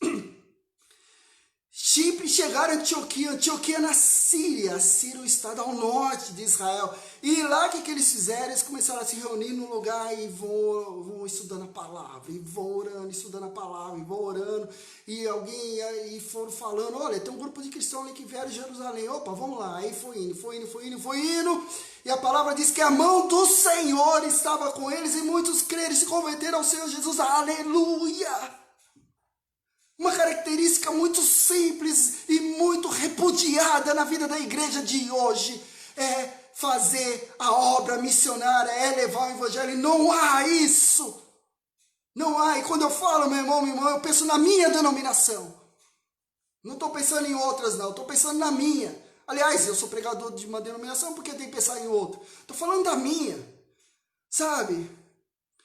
Chipre chegaram a Antioquia, Antioquia na Síria, a Síria é o estado ao norte de Israel. E lá o que eles fizeram? Eles começaram a se reunir num lugar e vão estudando a palavra, e vão orando, estudando a palavra, e vão orando. E foram falando, olha, tem um grupo de cristãos ali que vieram de Jerusalém, opa, vamos lá. Aí foi indo. E a palavra diz que a mão do Senhor estava com eles e muitos creram e se converteram ao Senhor Jesus, aleluia! Uma característica muito simples e muito repudiada na vida da igreja de hoje é fazer a obra missionária, é levar o evangelho. Não há isso. Não há. E quando eu falo, meu irmão, minha irmã, eu penso na minha denominação. Não estou pensando em outras, não. Estou pensando na minha. Aliás, eu sou pregador de uma denominação porque eu tenho que pensar em outra. Estou falando da minha. Sabe?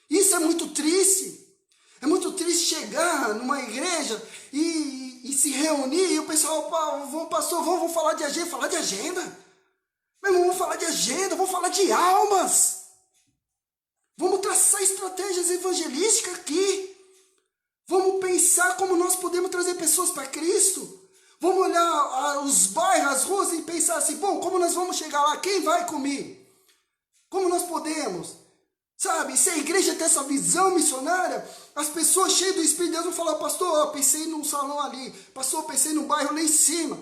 Isso é muito triste. É muito triste chegar numa igreja e se reunir e o pessoal, pastor, vamos falar de agenda. Falar de agenda? Meu irmão, vamos falar de agenda, vamos falar de almas. Vamos traçar estratégias evangelísticas aqui. Vamos pensar como nós podemos trazer pessoas para Cristo. Vamos olhar os bairros, as ruas e pensar assim, bom, como nós vamos chegar lá? Quem vai comigo? Como nós podemos? Sabe, se a igreja tem essa visão missionária, as pessoas cheias do Espírito de Deus vão falar, pastor, eu pensei num salão ali, pastor, eu pensei num bairro lá em cima.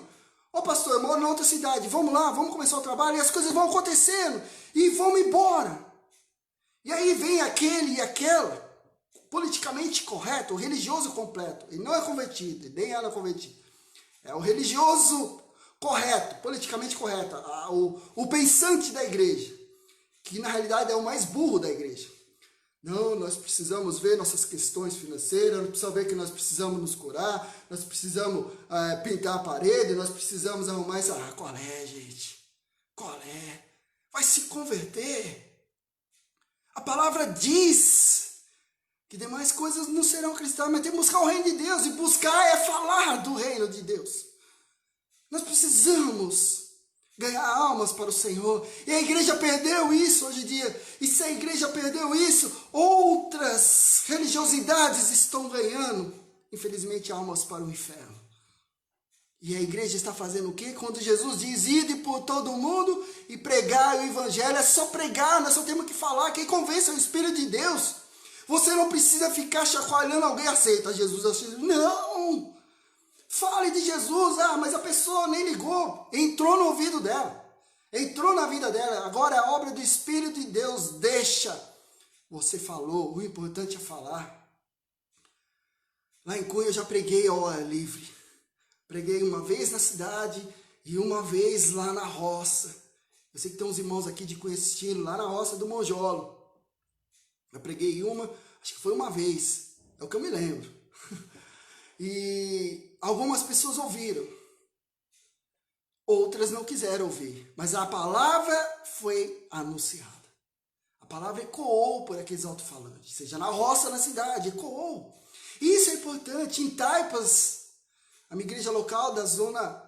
Ô pastor, eu moro em outra cidade, vamos lá, vamos começar o trabalho, e as coisas vão acontecendo, e vão embora. E aí vem aquele e aquela, politicamente correto, o religioso completo, ele não é convertido, nem ela é convertida. É o religioso correto, politicamente correto, o pensante da igreja. Que na realidade é o mais burro da igreja. Não, nós precisamos ver nossas questões financeiras, nós precisamos ver que nós precisamos nos curar, nós precisamos pintar a parede, nós precisamos arrumar isso. Ah, qual é, gente? Qual é? Vai se converter. A palavra diz que demais coisas não serão cristãs, mas tem que buscar o reino de Deus, e buscar é falar do reino de Deus. Nós precisamos ganhar almas para o Senhor. E a igreja perdeu isso hoje em dia. E se a igreja perdeu isso, outras religiosidades estão ganhando, infelizmente, almas para o inferno. E a igreja está fazendo o quê? Quando Jesus diz, ide por todo mundo e pregar o evangelho, é só pregar, nós só temos que falar. Quem convence é o Espírito de Deus. Você não precisa ficar chacoalhando alguém, aceita Jesus. Não! Fale de Jesus, mas a pessoa nem ligou, entrou no ouvido dela, entrou na vida dela, agora é a obra do Espírito de Deus, deixa. Você falou, o importante é falar. Lá em Cunha eu já preguei ao ar livre, preguei uma vez na cidade e uma vez lá na roça. Eu sei que tem uns irmãos aqui de Cunha assistindo, lá na roça do Monjolo. Eu preguei acho que foi uma vez, é o que eu me lembro. E algumas pessoas ouviram, outras não quiseram ouvir, mas a palavra foi anunciada. A palavra ecoou por aqueles alto-falantes, seja na roça, na cidade, ecoou. Isso é importante. Em Taipas, a minha igreja local da zona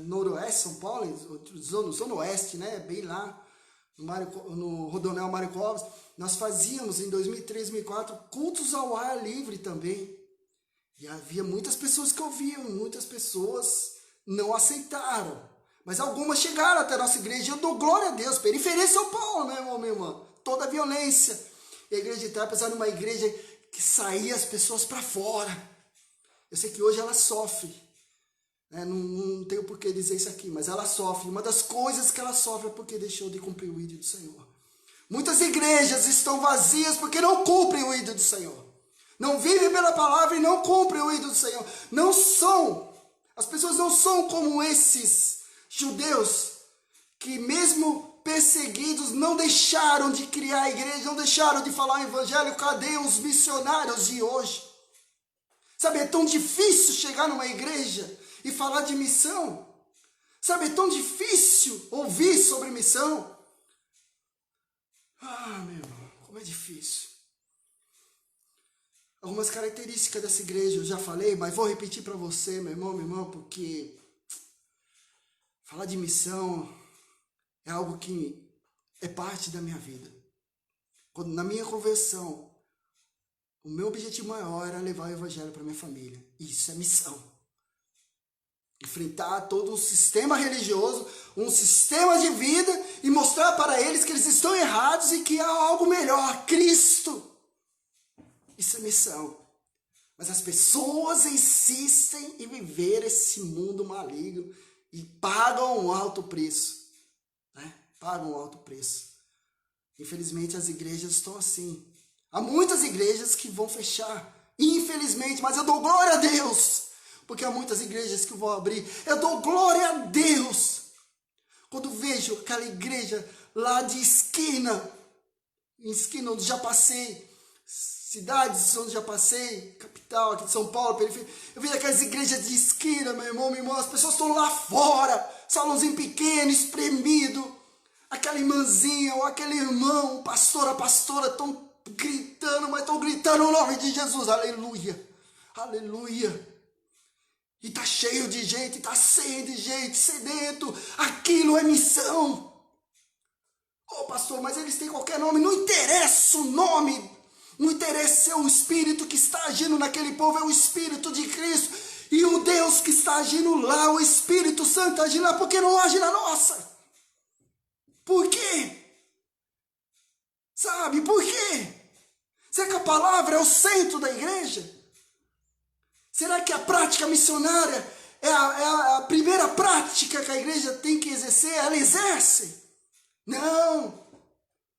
noroeste, São Paulo, zona oeste, né, bem lá, no Rodoanel Mário Covas, nós fazíamos em 2003, 2004 cultos ao ar livre também. E havia muitas pessoas que ouviam, muitas pessoas não aceitaram. Mas algumas chegaram até a nossa igreja. Eu dou glória a Deus. Periferia de São Paulo, meu irmão, minha irmã. Toda a violência. E a igreja de Taipas era uma igreja que saía as pessoas para fora. Eu sei que hoje ela sofre. Não tenho por que dizer isso aqui, mas ela sofre. Uma das coisas que ela sofre é porque deixou de cumprir o ídolo do Senhor. Muitas igrejas estão vazias porque não cumprem o ídolo do Senhor. Não vivem pela palavra e não cumprem o ídolo do Senhor. As pessoas não são como esses judeus que mesmo perseguidos não deixaram de criar a igreja, não deixaram de falar o evangelho. Cadê os missionários de hoje? Sabe, é tão difícil chegar numa igreja e falar de missão. Sabe, é tão difícil ouvir sobre missão. Ah, meu irmão, como é difícil. Algumas características dessa igreja eu já falei, mas vou repetir para você, meu irmão, minha irmã, porque falar de missão é algo que é parte da minha vida. Quando, na minha conversão, o meu objetivo maior era levar o evangelho para minha família. Isso é missão. Enfrentar todo um sistema religioso, um sistema de vida e mostrar para eles que eles estão errados e que há algo melhor, Cristo. Isso é missão. Mas as pessoas insistem em viver esse mundo maligno e pagam um alto preço. Né? Pagam um alto preço. Infelizmente as igrejas estão assim. Há muitas igrejas que vão fechar. Infelizmente, mas eu dou glória a Deus. Porque há muitas igrejas que vão abrir. Eu dou glória a Deus. Quando vejo aquela igreja lá de esquina. Em esquina onde já passei. Cidades onde já passei, capital aqui de São Paulo, periferia. Eu vejo aquelas igrejas de esquina, meu irmão, minha irmã, as pessoas estão lá fora, salãozinho pequeno, espremido. Aquela irmãzinha ou aquele irmão, o pastor, a pastora, estão gritando, mas estão gritando o nome de Jesus, aleluia, aleluia. E tá cheio de gente, tá cheio de gente, sedento, aquilo é missão. Ô pastor, mas eles têm qualquer nome, não interessa o nome. Não interessa o Espírito que está agindo naquele povo, é o Espírito de Cristo. E o Deus que está agindo lá, o Espírito Santo agindo lá, porque não age na nossa? Por quê? Sabe, por quê? Será que a palavra é o centro da igreja? Será que a prática missionária é a primeira prática que a igreja tem que exercer? Ela exerce? Não,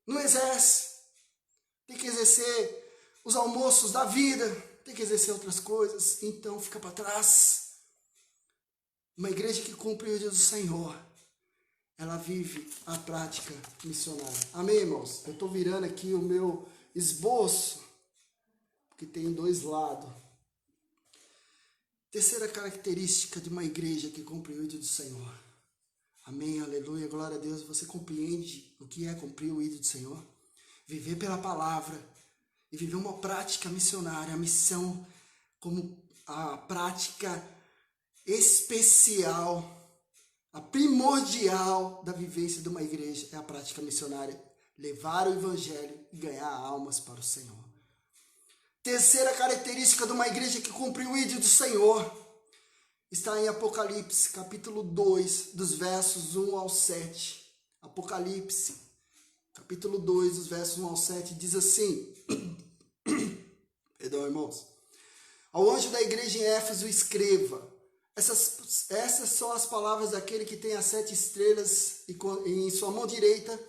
não exerce. Tem que exercer os almoços da vida, tem que exercer outras coisas, então fica para trás. Uma igreja que cumpre o dia do Senhor, ela vive a prática missionária. Amém, irmãos? Eu estou virando aqui o meu esboço, que tem dois lados. Terceira característica de uma igreja que cumpre o ídolo do Senhor. Amém, aleluia, glória a Deus. Você compreende o que é cumprir o ídolo do Senhor? Viver pela palavra e viver uma prática missionária, a missão como a prática especial, a primordial da vivência de uma igreja é a prática missionária, levar o evangelho e ganhar almas para o Senhor. Terceira característica de uma igreja que cumpriu o ídolo do Senhor está em Apocalipse, capítulo 2, dos versos 1 ao 7. Apocalipse capítulo 2, dos versos 1 ao 7, diz assim, perdão, irmãos, ao anjo da igreja em Éfeso escreva, essas são as palavras daquele que tem as 7 estrelas em sua mão direita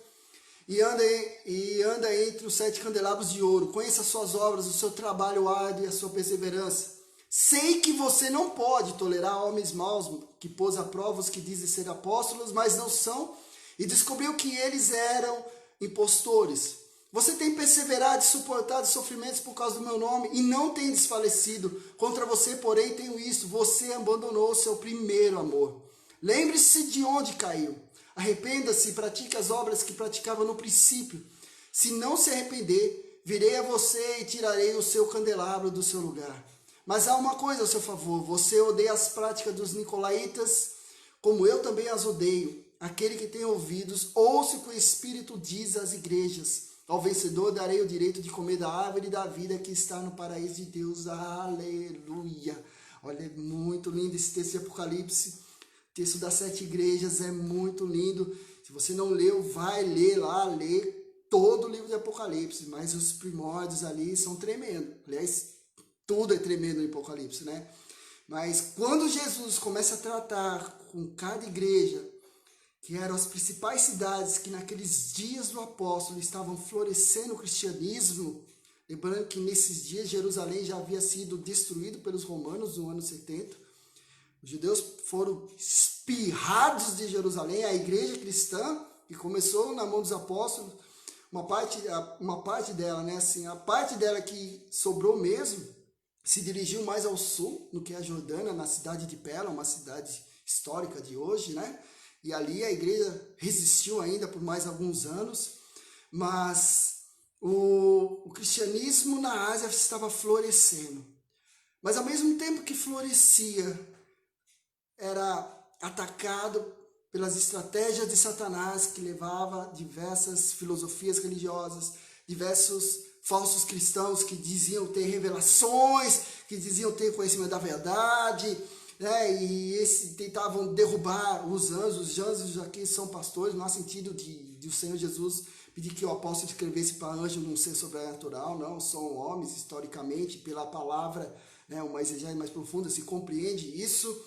e anda entre os 7 candelabros de ouro. Conheça as suas obras, o seu trabalho árduo e a sua perseverança. Sei que você não pode tolerar homens maus que pôs à prova os que dizem ser apóstolos, mas não são, e descobriu que eles eram impostores. Você tem perseverado e suportado sofrimentos por causa do meu nome e não tem desfalecido. Contra você, porém, tenho isto: você abandonou o seu primeiro amor. Lembre-se de onde caiu. Arrependa-se e pratique as obras que praticava no princípio. Se não se arrepender, virei a você e tirarei o seu candelabro do seu lugar. Mas há uma coisa a seu favor: você odeia as práticas dos nicolaítas, como eu também as odeio. Aquele que tem ouvidos, ouça o que o Espírito diz às igrejas. Ao vencedor darei o direito de comer da árvore da vida que está no paraíso de Deus. Aleluia! Olha, é muito lindo esse texto de Apocalipse. O texto das 7 igrejas é muito lindo. Se você não leu, vai ler lá, lê todo o livro de Apocalipse. Mas os primórdios ali são tremendos. Aliás, tudo é tremendo no Apocalipse, né? Mas quando Jesus começa a tratar com cada igreja, que eram as principais cidades que naqueles dias do apóstolo estavam florescendo o cristianismo, lembrando que nesses dias Jerusalém já havia sido destruído pelos romanos no ano 70, os judeus foram espirrados de Jerusalém, a igreja cristã, que começou na mão dos apóstolos, uma parte dela, né, assim, a parte dela que sobrou mesmo, se dirigiu mais ao sul, no que é a Jordânia, na cidade de Pela, uma cidade histórica de hoje, né? E ali a igreja resistiu ainda por mais alguns anos, mas o cristianismo na Ásia estava florescendo. Mas ao mesmo tempo que florescia, era atacado pelas estratégias de Satanás, que levava diversas filosofias religiosas, diversos falsos cristãos que diziam ter revelações, que diziam ter conhecimento da verdade, né? E tentavam derrubar os anjos. Os anjos aqui são pastores, no sentido de o Senhor Jesus pedir que o apóstolo escrevesse para anjo num ser sobrenatural, não, são homens, historicamente, pela palavra, né, uma exegese mais profunda, se compreende isso,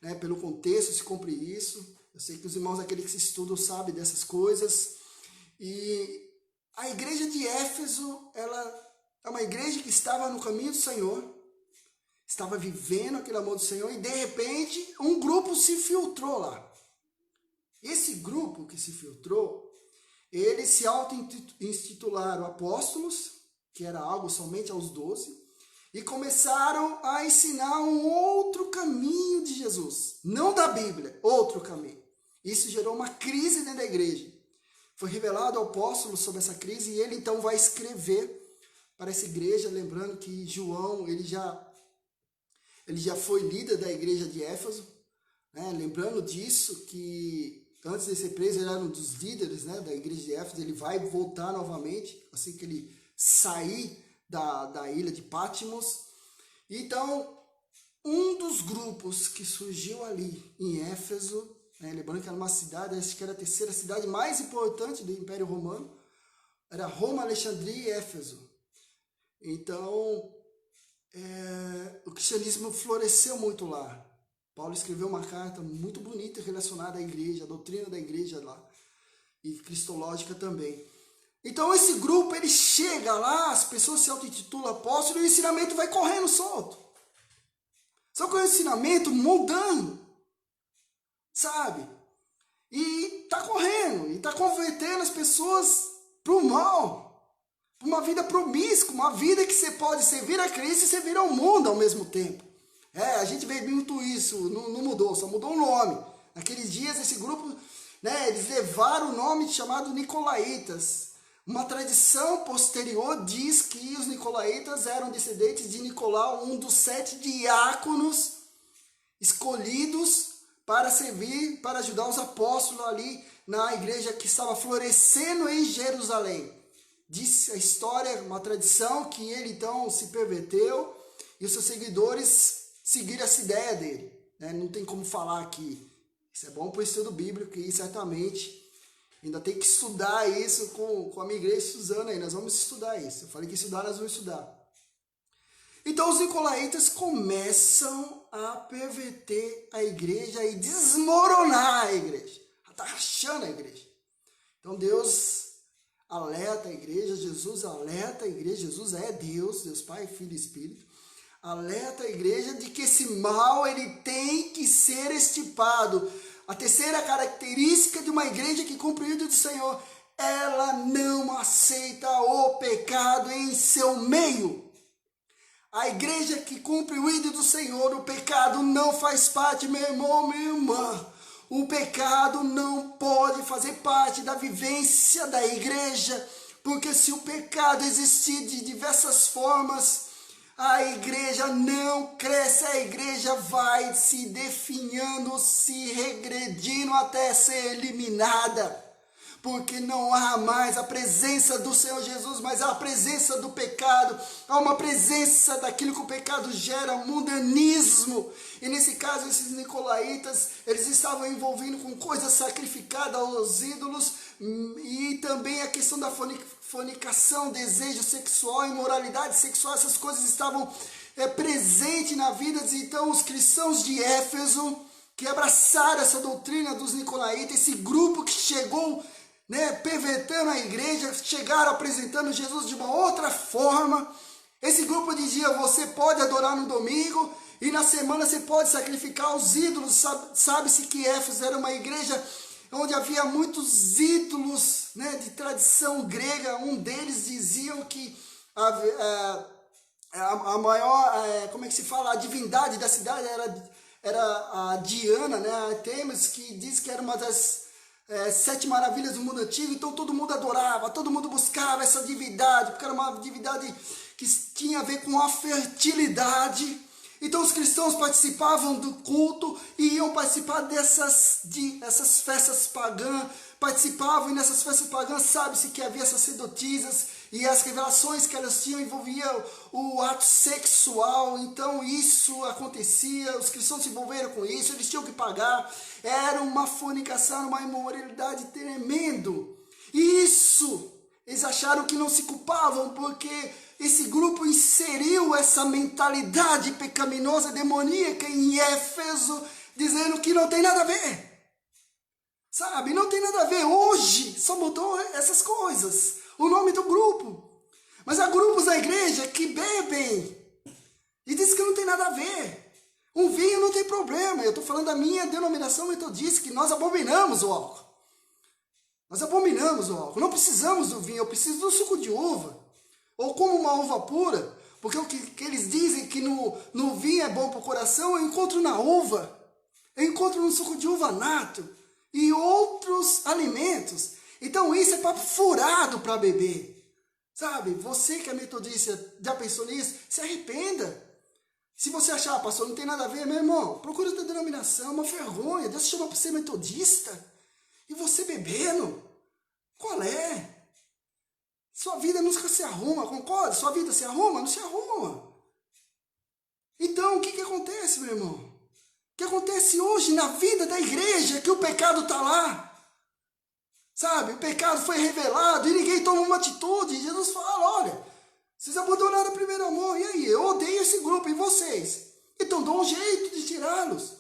né, pelo contexto se compreende isso. Eu sei que os irmãos, aqueles que se estudam, sabem dessas coisas. E a igreja de Éfeso, ela é uma igreja que estava no caminho do Senhor, estava vivendo aquele amor do Senhor, e de repente um grupo se filtrou lá. Esse grupo que se filtrou, eles se auto-intitularam apóstolos, que era algo somente aos 12, e começaram a ensinar um outro caminho de Jesus, não da Bíblia, outro caminho. Isso gerou uma crise dentro da igreja. Foi revelado ao apóstolo sobre essa crise, e ele então vai escrever para essa igreja, lembrando que João, ele já foi líder da igreja de Éfeso, né? Lembrando disso, que antes de ser preso, ele era um dos líderes, né, da igreja de Éfeso. Ele vai voltar novamente, assim que ele sair da ilha de Patmos. Então, um dos grupos que surgiu ali em Éfeso, né, lembrando que era uma cidade, acho que era a terceira cidade mais importante do Império Romano, era Roma, Alexandria e Éfeso. Então, o cristianismo floresceu muito lá. Paulo escreveu uma carta muito bonita relacionada à igreja, à doutrina da igreja lá, e cristológica também. Então esse grupo, ele chega lá, as pessoas se auto-intitulam apóstolos, e o ensinamento vai correndo solto. Só que o ensinamento mudando, sabe? E está correndo, e está convertendo as pessoas para o mal, para uma vida promíscua, uma vida que você pode servir a Cristo e servir ao mundo ao mesmo tempo. A gente vê muito isso, não mudou, só mudou o nome. Naqueles dias, esse grupo, né, eles levaram o nome chamado Nicolaítas. Uma tradição posterior diz que os Nicolaítas eram descendentes de Nicolau, um dos 7 diáconos escolhidos para servir, para ajudar os apóstolos ali na igreja que estava florescendo em Jerusalém. Diz a história, uma tradição, que ele então se perverteu e os seus seguidores seguir essa ideia dele, né? Não tem como falar aqui. Isso é bom para o estudo bíblico, e certamente ainda tem que estudar isso com a minha igreja, Suzana aí. Nós vamos estudar isso. Eu falei que estudar, nós vamos estudar. Então os nicolaítas começam a perverter a igreja e desmoronar a igreja. Está rachando a igreja. Então Deus alerta a igreja, Jesus alerta a igreja. Jesus é Deus, Deus Pai, Filho e Espírito. Alerta a igreja de que esse mal, ele tem que ser extirpado. A terceira característica de uma igreja que cumpre o ídolo do Senhor, ela não aceita o pecado em seu meio. A igreja que cumpre o ídolo do Senhor, o pecado não faz parte, meu irmão, minha irmã. O pecado não pode fazer parte da vivência da igreja, porque se o pecado existir de diversas formas, a igreja não cresce, a igreja vai se definhando, se regredindo até ser eliminada. Porque não há mais a presença do Senhor Jesus, mas há a presença do pecado. Há uma presença daquilo que o pecado gera, mundanismo. E nesse caso, esses nicolaítas, eles estavam envolvidos com coisas sacrificadas aos ídolos, e também a questão da fornicação, desejo sexual, imoralidade sexual. Essas coisas estavam presentes na vida. Então os cristãos de Éfeso, que abraçaram essa doutrina dos nicolaítas, esse grupo que chegou, né, pervertendo a igreja, chegaram apresentando Jesus de uma outra forma. Esse grupo dizia: você pode adorar no domingo e na semana você pode sacrificar os ídolos. Sabe-se que Éfeso era uma igreja onde havia muitos ídolos, né, de tradição grega. Um deles diziam que a maior, como é que se fala, a divindade da cidade era a Diana, né, a Artemis, que diz que era uma das sete maravilhas do mundo antigo, então todo mundo adorava, todo mundo buscava essa divindade, porque era uma divindade que tinha a ver com a fertilidade. Então os cristãos participavam do culto e iam participar dessas festas pagãs, participavam, e nessas festas pagãs sabe-se que havia sacerdotisas, e as revelações que elas tinham envolviam o ato sexual. Então isso acontecia, os cristãos se envolveram com isso, eles tinham que pagar, era uma fornicação, uma imoralidade tremendo. E isso, eles acharam que não se culpavam, porque esse grupo inseriu essa mentalidade pecaminosa, demoníaca em Éfeso, dizendo que não tem nada a ver. Sabe, não tem nada a ver. Hoje só mudou essas coisas, o nome do grupo. Mas há grupos na igreja que bebem e diz que não tem nada a ver. Um vinho não tem problema. Eu estou falando da minha denominação metodista, que nós abominamos o álcool. Nós abominamos o álcool. Não precisamos do vinho, eu preciso do suco de uva. Ou como uma uva pura, porque o que eles dizem que no vinho é bom para o coração, eu encontro na uva. Eu encontro no suco de uva nato e outros alimentos. Então isso é papo furado para beber. Sabe, você que é metodista, já pensou nisso? Se arrependa. Se você achar, pastor, não tem nada a ver, meu irmão, procura outra denominação, uma vergonha. Deus te chama para ser metodista. E você bebendo? Qual é? Sua vida nunca se arruma, concorda? Sua vida se arruma? Não se arruma. Então, o que acontece, meu irmão? O que acontece hoje na vida da igreja é que o pecado está lá. Sabe, o pecado foi revelado e ninguém toma uma atitude. Jesus fala, olha, vocês abandonaram o primeiro amor. E aí, eu odeio esse grupo, e vocês? Então, dá um jeito de tirá-los.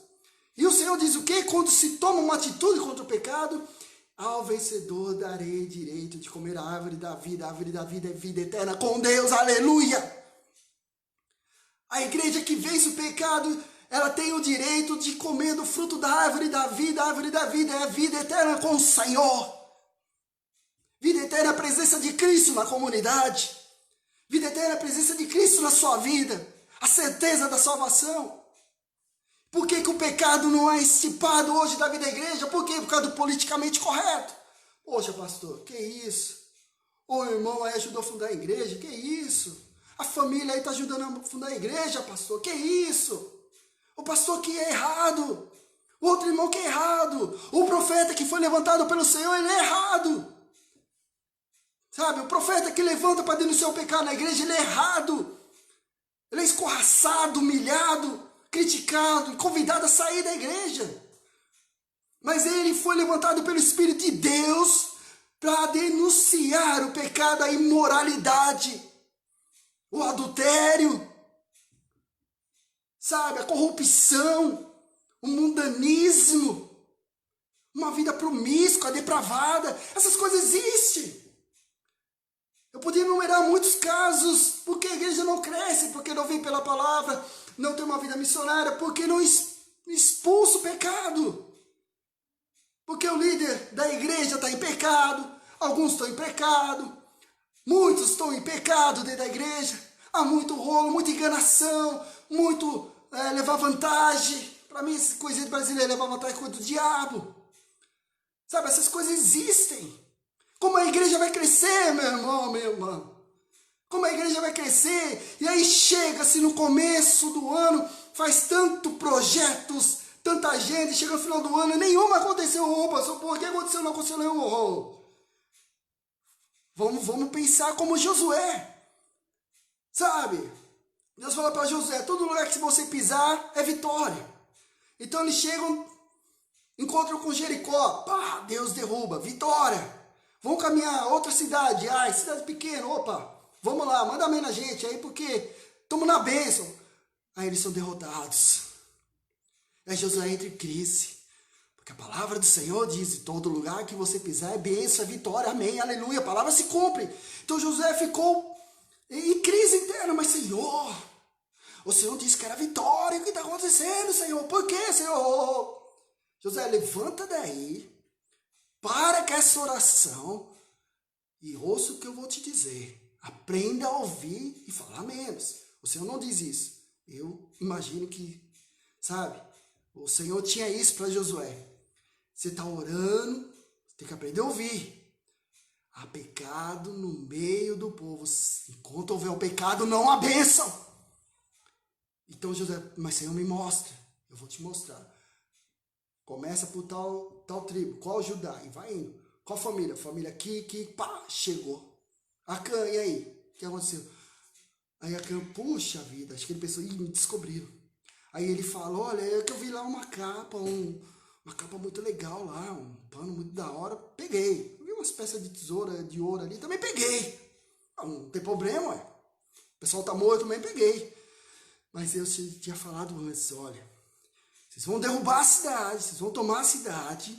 E o Senhor diz o quê? Quando se toma uma atitude contra o pecado, ao vencedor darei direito de comer a árvore da vida. A árvore da vida é vida eterna com Deus, aleluia! A igreja que vence o pecado, ela tem o direito de comer do fruto da árvore da vida. A árvore da vida é a vida eterna com o Senhor. Vida eterna é a presença de Cristo na comunidade. Vida eterna é a presença de Cristo na sua vida. A certeza da salvação. Por que o pecado não é estipado hoje da vida da igreja? Por quê? Por causa do politicamente correto. Poxa, pastor, que isso? O irmão aí ajudou a fundar a igreja, que isso? A família aí está ajudando a fundar a igreja, pastor, que isso? O pastor que é errado. O outro irmão que é errado. O profeta que foi levantado pelo Senhor, ele é errado. Sabe, o profeta que levanta para denunciar o pecado na igreja, ele é errado. Ele é escorraçado, humilhado, criticado e convidado a sair da igreja. Mas ele foi levantado pelo Espírito de Deus para denunciar o pecado, a imoralidade, o adultério, sabe, a corrupção, o mundanismo, uma vida promíscua, depravada. Essas coisas existem. Eu podia enumerar muitos casos, porque a igreja não cresce, porque não vem pela palavra, não tem uma vida missionária, porque não expulsa o pecado. Porque o líder da igreja está em pecado, alguns estão em pecado, muitos estão em pecado dentro da igreja. Há muito rolo, muita enganação, muito levar vantagem. Para mim, essa coisa de brasileiro levar vantagem é coisa do diabo. Sabe, essas coisas existem. Como a igreja vai crescer, meu irmão, minha irmã? Como a igreja vai crescer? E aí chega-se no começo do ano, faz tanto projetos, tanta gente, chega no final do ano e nenhuma aconteceu. Opa, por que aconteceu? Não aconteceu nenhum. Vamos pensar como Josué. Sabe? Deus fala para Josué, todo lugar que você pisar é vitória. Então eles chegam, encontram com Jericó. Pá, Deus derruba, vitória. Vamos caminhar a outra cidade. Ai, cidade pequena, opa, vamos lá, manda amém na gente aí, porque estamos na bênção. Aí eles são derrotados. Aí Josué entra em crise. Porque a palavra do Senhor diz, em todo lugar que você pisar é bênção, é vitória, amém, aleluia. A palavra se cumpre. Então Josué ficou em crise interna. Mas Senhor, o Senhor disse que era vitória. O que está acontecendo, Senhor? Por quê, Senhor? Josué, levanta daí. Para com essa oração e ouça o que eu vou te dizer. Aprenda a ouvir e falar menos. O Senhor não diz isso. Eu imagino que, sabe, o Senhor tinha isso para Josué. Você está orando, Tem que aprender a ouvir. Há pecado no meio do povo. Enquanto houver o pecado, não há bênção. Então José, mas Senhor, me mostra. Eu vou te mostrar. Começa por tal tribo. Qual Judá? E vai indo. Qual família? Família aqui, pá, chegou. Acã, e aí? O que aconteceu? Aí Acã, puxa vida, acho que ele pensou, me descobriram. Aí ele fala, olha, é que eu vi lá uma capa muito legal lá, um pano muito da hora, peguei. Eu vi umas peças de tesoura, de ouro ali, também peguei. Não tem problema, ué. O pessoal tá morto, também peguei. Mas eu tinha falado antes, olha, vocês vão derrubar a cidade, vocês vão tomar a cidade,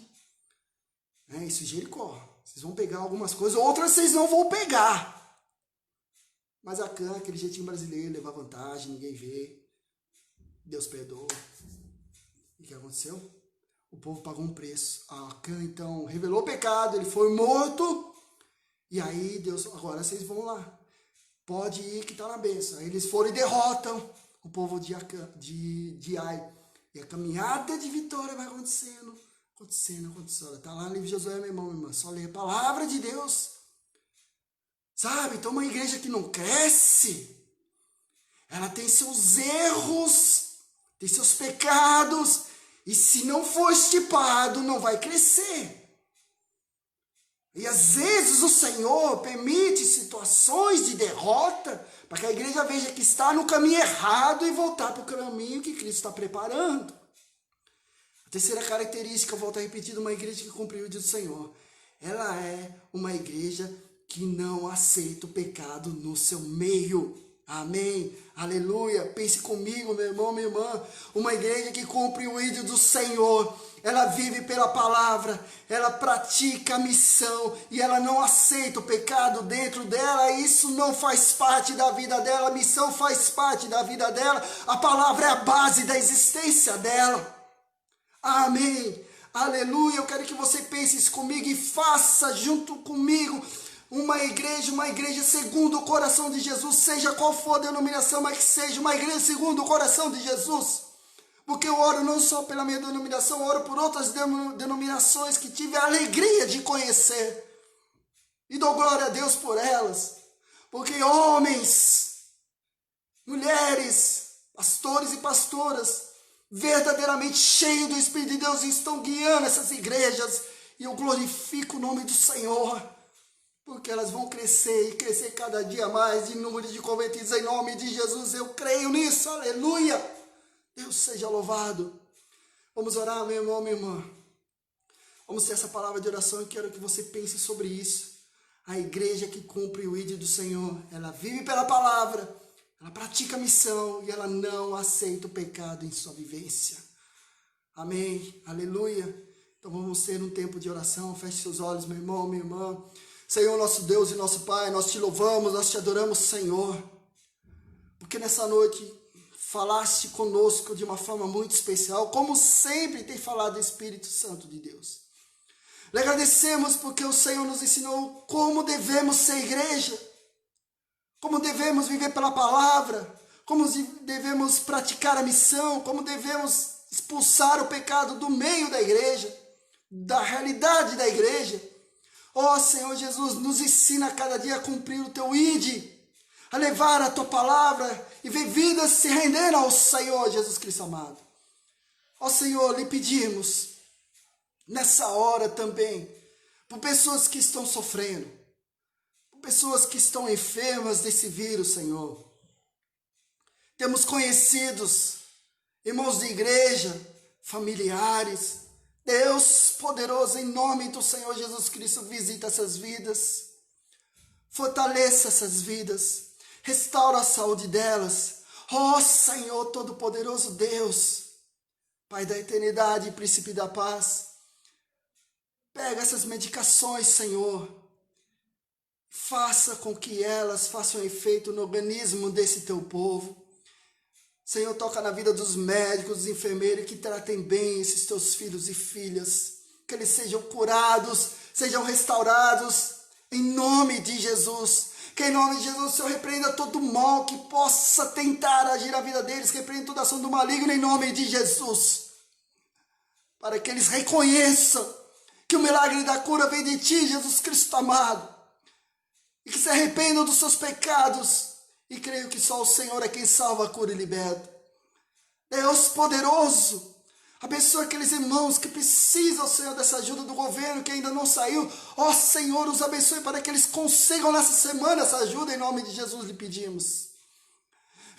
né? Isso é Jericó. Vocês vão pegar algumas coisas, outras vocês não vão pegar. Mas Acã, aquele jeitinho brasileiro, levar vantagem, ninguém vê. Deus perdoa. E o que aconteceu? O povo pagou um preço. Acã, então, revelou o pecado, ele foi morto. E aí, Deus, agora vocês vão lá. Pode ir que está na bênção. Aí eles foram e derrotam o povo de Ai. E a caminhada de vitória vai acontecendo. Está lá no livro de Josué, meu irmão, minha irmã. Só ler a palavra de Deus. Sabe? Então uma igreja que não cresce, ela tem seus erros, tem seus pecados. E se não for estipado, não vai crescer. E às vezes o Senhor permite situações de derrota para que a igreja veja que está no caminho errado e voltar para o caminho que Cristo está preparando. A terceira característica, eu volto a repetir, de uma igreja que cumpre o dia do Senhor. Ela é uma igreja que não aceita o pecado no seu meio. Amém? Aleluia. Pense comigo, meu irmão, minha irmã. Uma igreja que cumpre o ídolo do Senhor. Ela vive pela palavra. Ela pratica a missão. E ela não aceita o pecado dentro dela. Isso não faz parte da vida dela. A missão faz parte da vida dela. A palavra é a base da existência dela. Amém. Aleluia. Eu quero que você pense isso comigo e faça junto comigo uma igreja segundo o coração de Jesus, seja qual for a denominação, mas que seja uma igreja segundo o coração de Jesus. Porque eu oro não só pela minha denominação, eu oro por outras denominações que tive a alegria de conhecer. E dou glória a Deus por elas. Porque homens, mulheres, pastores e pastoras, verdadeiramente cheios do Espírito de Deus, estão guiando essas igrejas. E eu glorifico o nome do Senhor. Porque elas vão crescer e crescer cada dia mais de número de convertidos em nome de Jesus. Eu creio nisso, aleluia. Deus seja louvado. Vamos orar, meu irmão, minha irmã. Vamos ter essa palavra de oração e quero que você pense sobre isso. A igreja que cumpre o ídolo do Senhor, ela vive pela palavra, ela pratica a missão e ela não aceita o pecado em sua vivência. Amém, aleluia. Então vamos ter um tempo de oração. Feche seus olhos, meu irmão, minha irmã. Senhor, nosso Deus e nosso Pai, nós te louvamos, nós te adoramos, Senhor, porque nessa noite falaste conosco de uma forma muito especial, como sempre tem falado o Espírito Santo de Deus. Lhe agradecemos porque o Senhor nos ensinou como devemos ser igreja, como devemos viver pela palavra, como devemos praticar a missão, como devemos expulsar o pecado do meio da igreja, da realidade da igreja. Ó Senhor Jesus, nos ensina a cada dia a cumprir o teu ide, a levar a tua palavra e ver vidas se rendendo ao Senhor Jesus Cristo amado. Ó Senhor, lhe pedimos, nessa hora também, por pessoas que estão sofrendo, por pessoas que estão enfermas desse vírus, Senhor. Temos conhecidos, irmãos de igreja, familiares. Deus poderoso, em nome do Senhor Jesus Cristo, visita essas vidas, fortaleça essas vidas, restaura a saúde delas. Ó Senhor Todo-Poderoso Deus, Pai da eternidade e Príncipe da paz, pega essas medicações, Senhor, faça com que elas façam efeito no organismo desse teu povo. Senhor, toca na vida dos médicos, dos enfermeiros, que tratem bem esses teus filhos e filhas, que eles sejam curados, sejam restaurados, em nome de Jesus. Que em nome de Jesus o Senhor repreenda todo mal que possa tentar agir a vida deles, que repreenda toda ação do maligno, em nome de Jesus. Para que eles reconheçam Que o milagre da cura vem de ti, Jesus Cristo amado. E que se arrependam dos seus pecados. E creio que só o Senhor é quem salva, cura e liberta. Deus poderoso, abençoa aqueles irmãos que precisam, Senhor, dessa ajuda do governo que ainda não saiu. Ó Senhor, os abençoe para que eles consigam nessa semana essa ajuda. Em nome de Jesus lhe pedimos.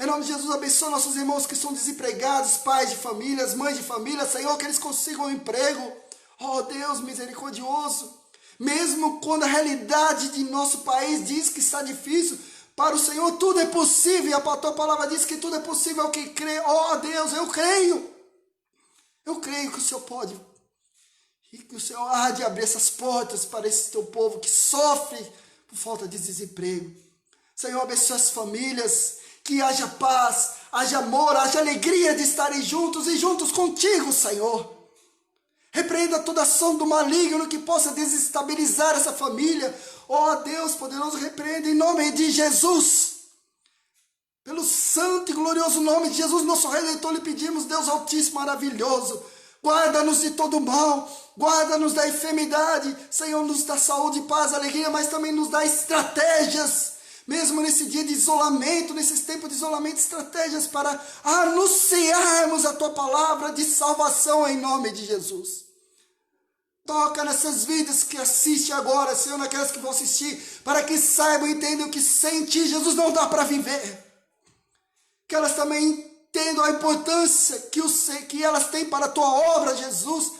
Em nome de Jesus, abençoa nossos irmãos que são desempregados, pais de famílias, mães de família. Senhor, que eles consigam um emprego. Ó Deus misericordioso. Mesmo quando a realidade de nosso país diz que está difícil, para o Senhor tudo é possível. E a tua palavra diz que tudo é possível ao que crê. Ó Deus, eu creio. Eu creio que o Senhor pode. E que o Senhor há de abrir essas portas para esse teu povo que sofre por falta de desemprego. Senhor, abençoa as famílias. Que haja paz, haja amor, haja alegria de estarem juntos e juntos contigo, Senhor. Repreenda toda ação do maligno que possa desestabilizar essa família. Ó Deus poderoso, repreenda em nome de Jesus. Pelo santo e glorioso nome de Jesus, nosso Redentor, lhe pedimos, Deus altíssimo, maravilhoso. Guarda-nos de todo mal, guarda-nos da enfermidade. Senhor, nos dá saúde, paz, alegria, mas também nos dá estratégias. Mesmo nesse dia de isolamento, nesses tempos de isolamento, estratégias para anunciarmos a tua palavra de salvação em nome de Jesus. Toca nessas vidas que assistem agora, Senhor, naquelas que vão assistir, para que saibam e entendam que sem ti, Jesus, não dá para viver. Que elas também entendam a importância que elas têm para a tua obra, Jesus,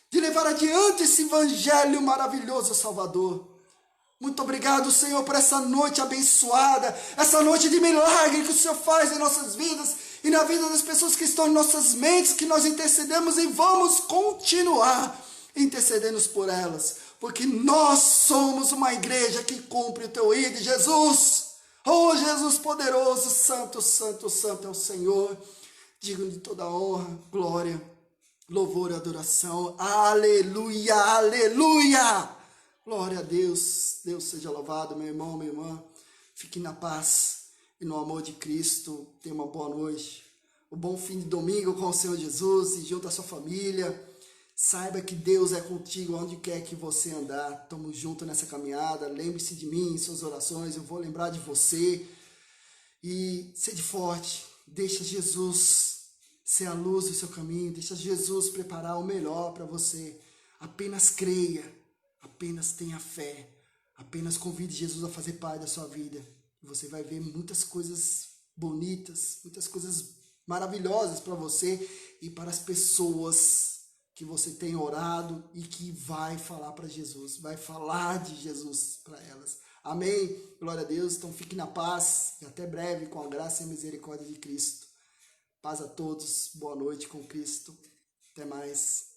de levar adiante esse evangelho maravilhoso, Salvador. Muito obrigado, Senhor, por essa noite abençoada, essa noite de milagre que o Senhor faz em nossas vidas e na vida das pessoas que estão em nossas mentes, que nós intercedemos e vamos continuar intercedendo por elas, porque nós somos uma igreja que cumpre o teu ID, Jesus. Oh, Jesus poderoso, santo, santo, santo é o Senhor, digno de toda honra, glória, louvor e adoração. Aleluia, aleluia. Glória a Deus, Deus seja louvado, meu irmão, minha irmã. Fique na paz e no amor de Cristo. Tenha uma boa noite, um bom fim de domingo com o Senhor Jesus e junto à sua família. Saiba que Deus é contigo onde quer que você andar. Estamos juntos nessa caminhada. Lembre-se de mim em suas orações, eu vou lembrar de você. E sede forte, deixa Jesus ser a luz do seu caminho, deixa Jesus preparar o melhor para você. Apenas creia. Apenas tenha fé, apenas convide Jesus a fazer parte da sua vida. Você vai ver muitas coisas bonitas, muitas coisas maravilhosas para você e para as pessoas que você tem orado e que vai falar para Jesus, vai falar de Jesus para elas. Amém? Glória a Deus. Então fique na paz e até breve com a graça e a misericórdia de Cristo. Paz a todos, boa noite com Cristo. Até mais.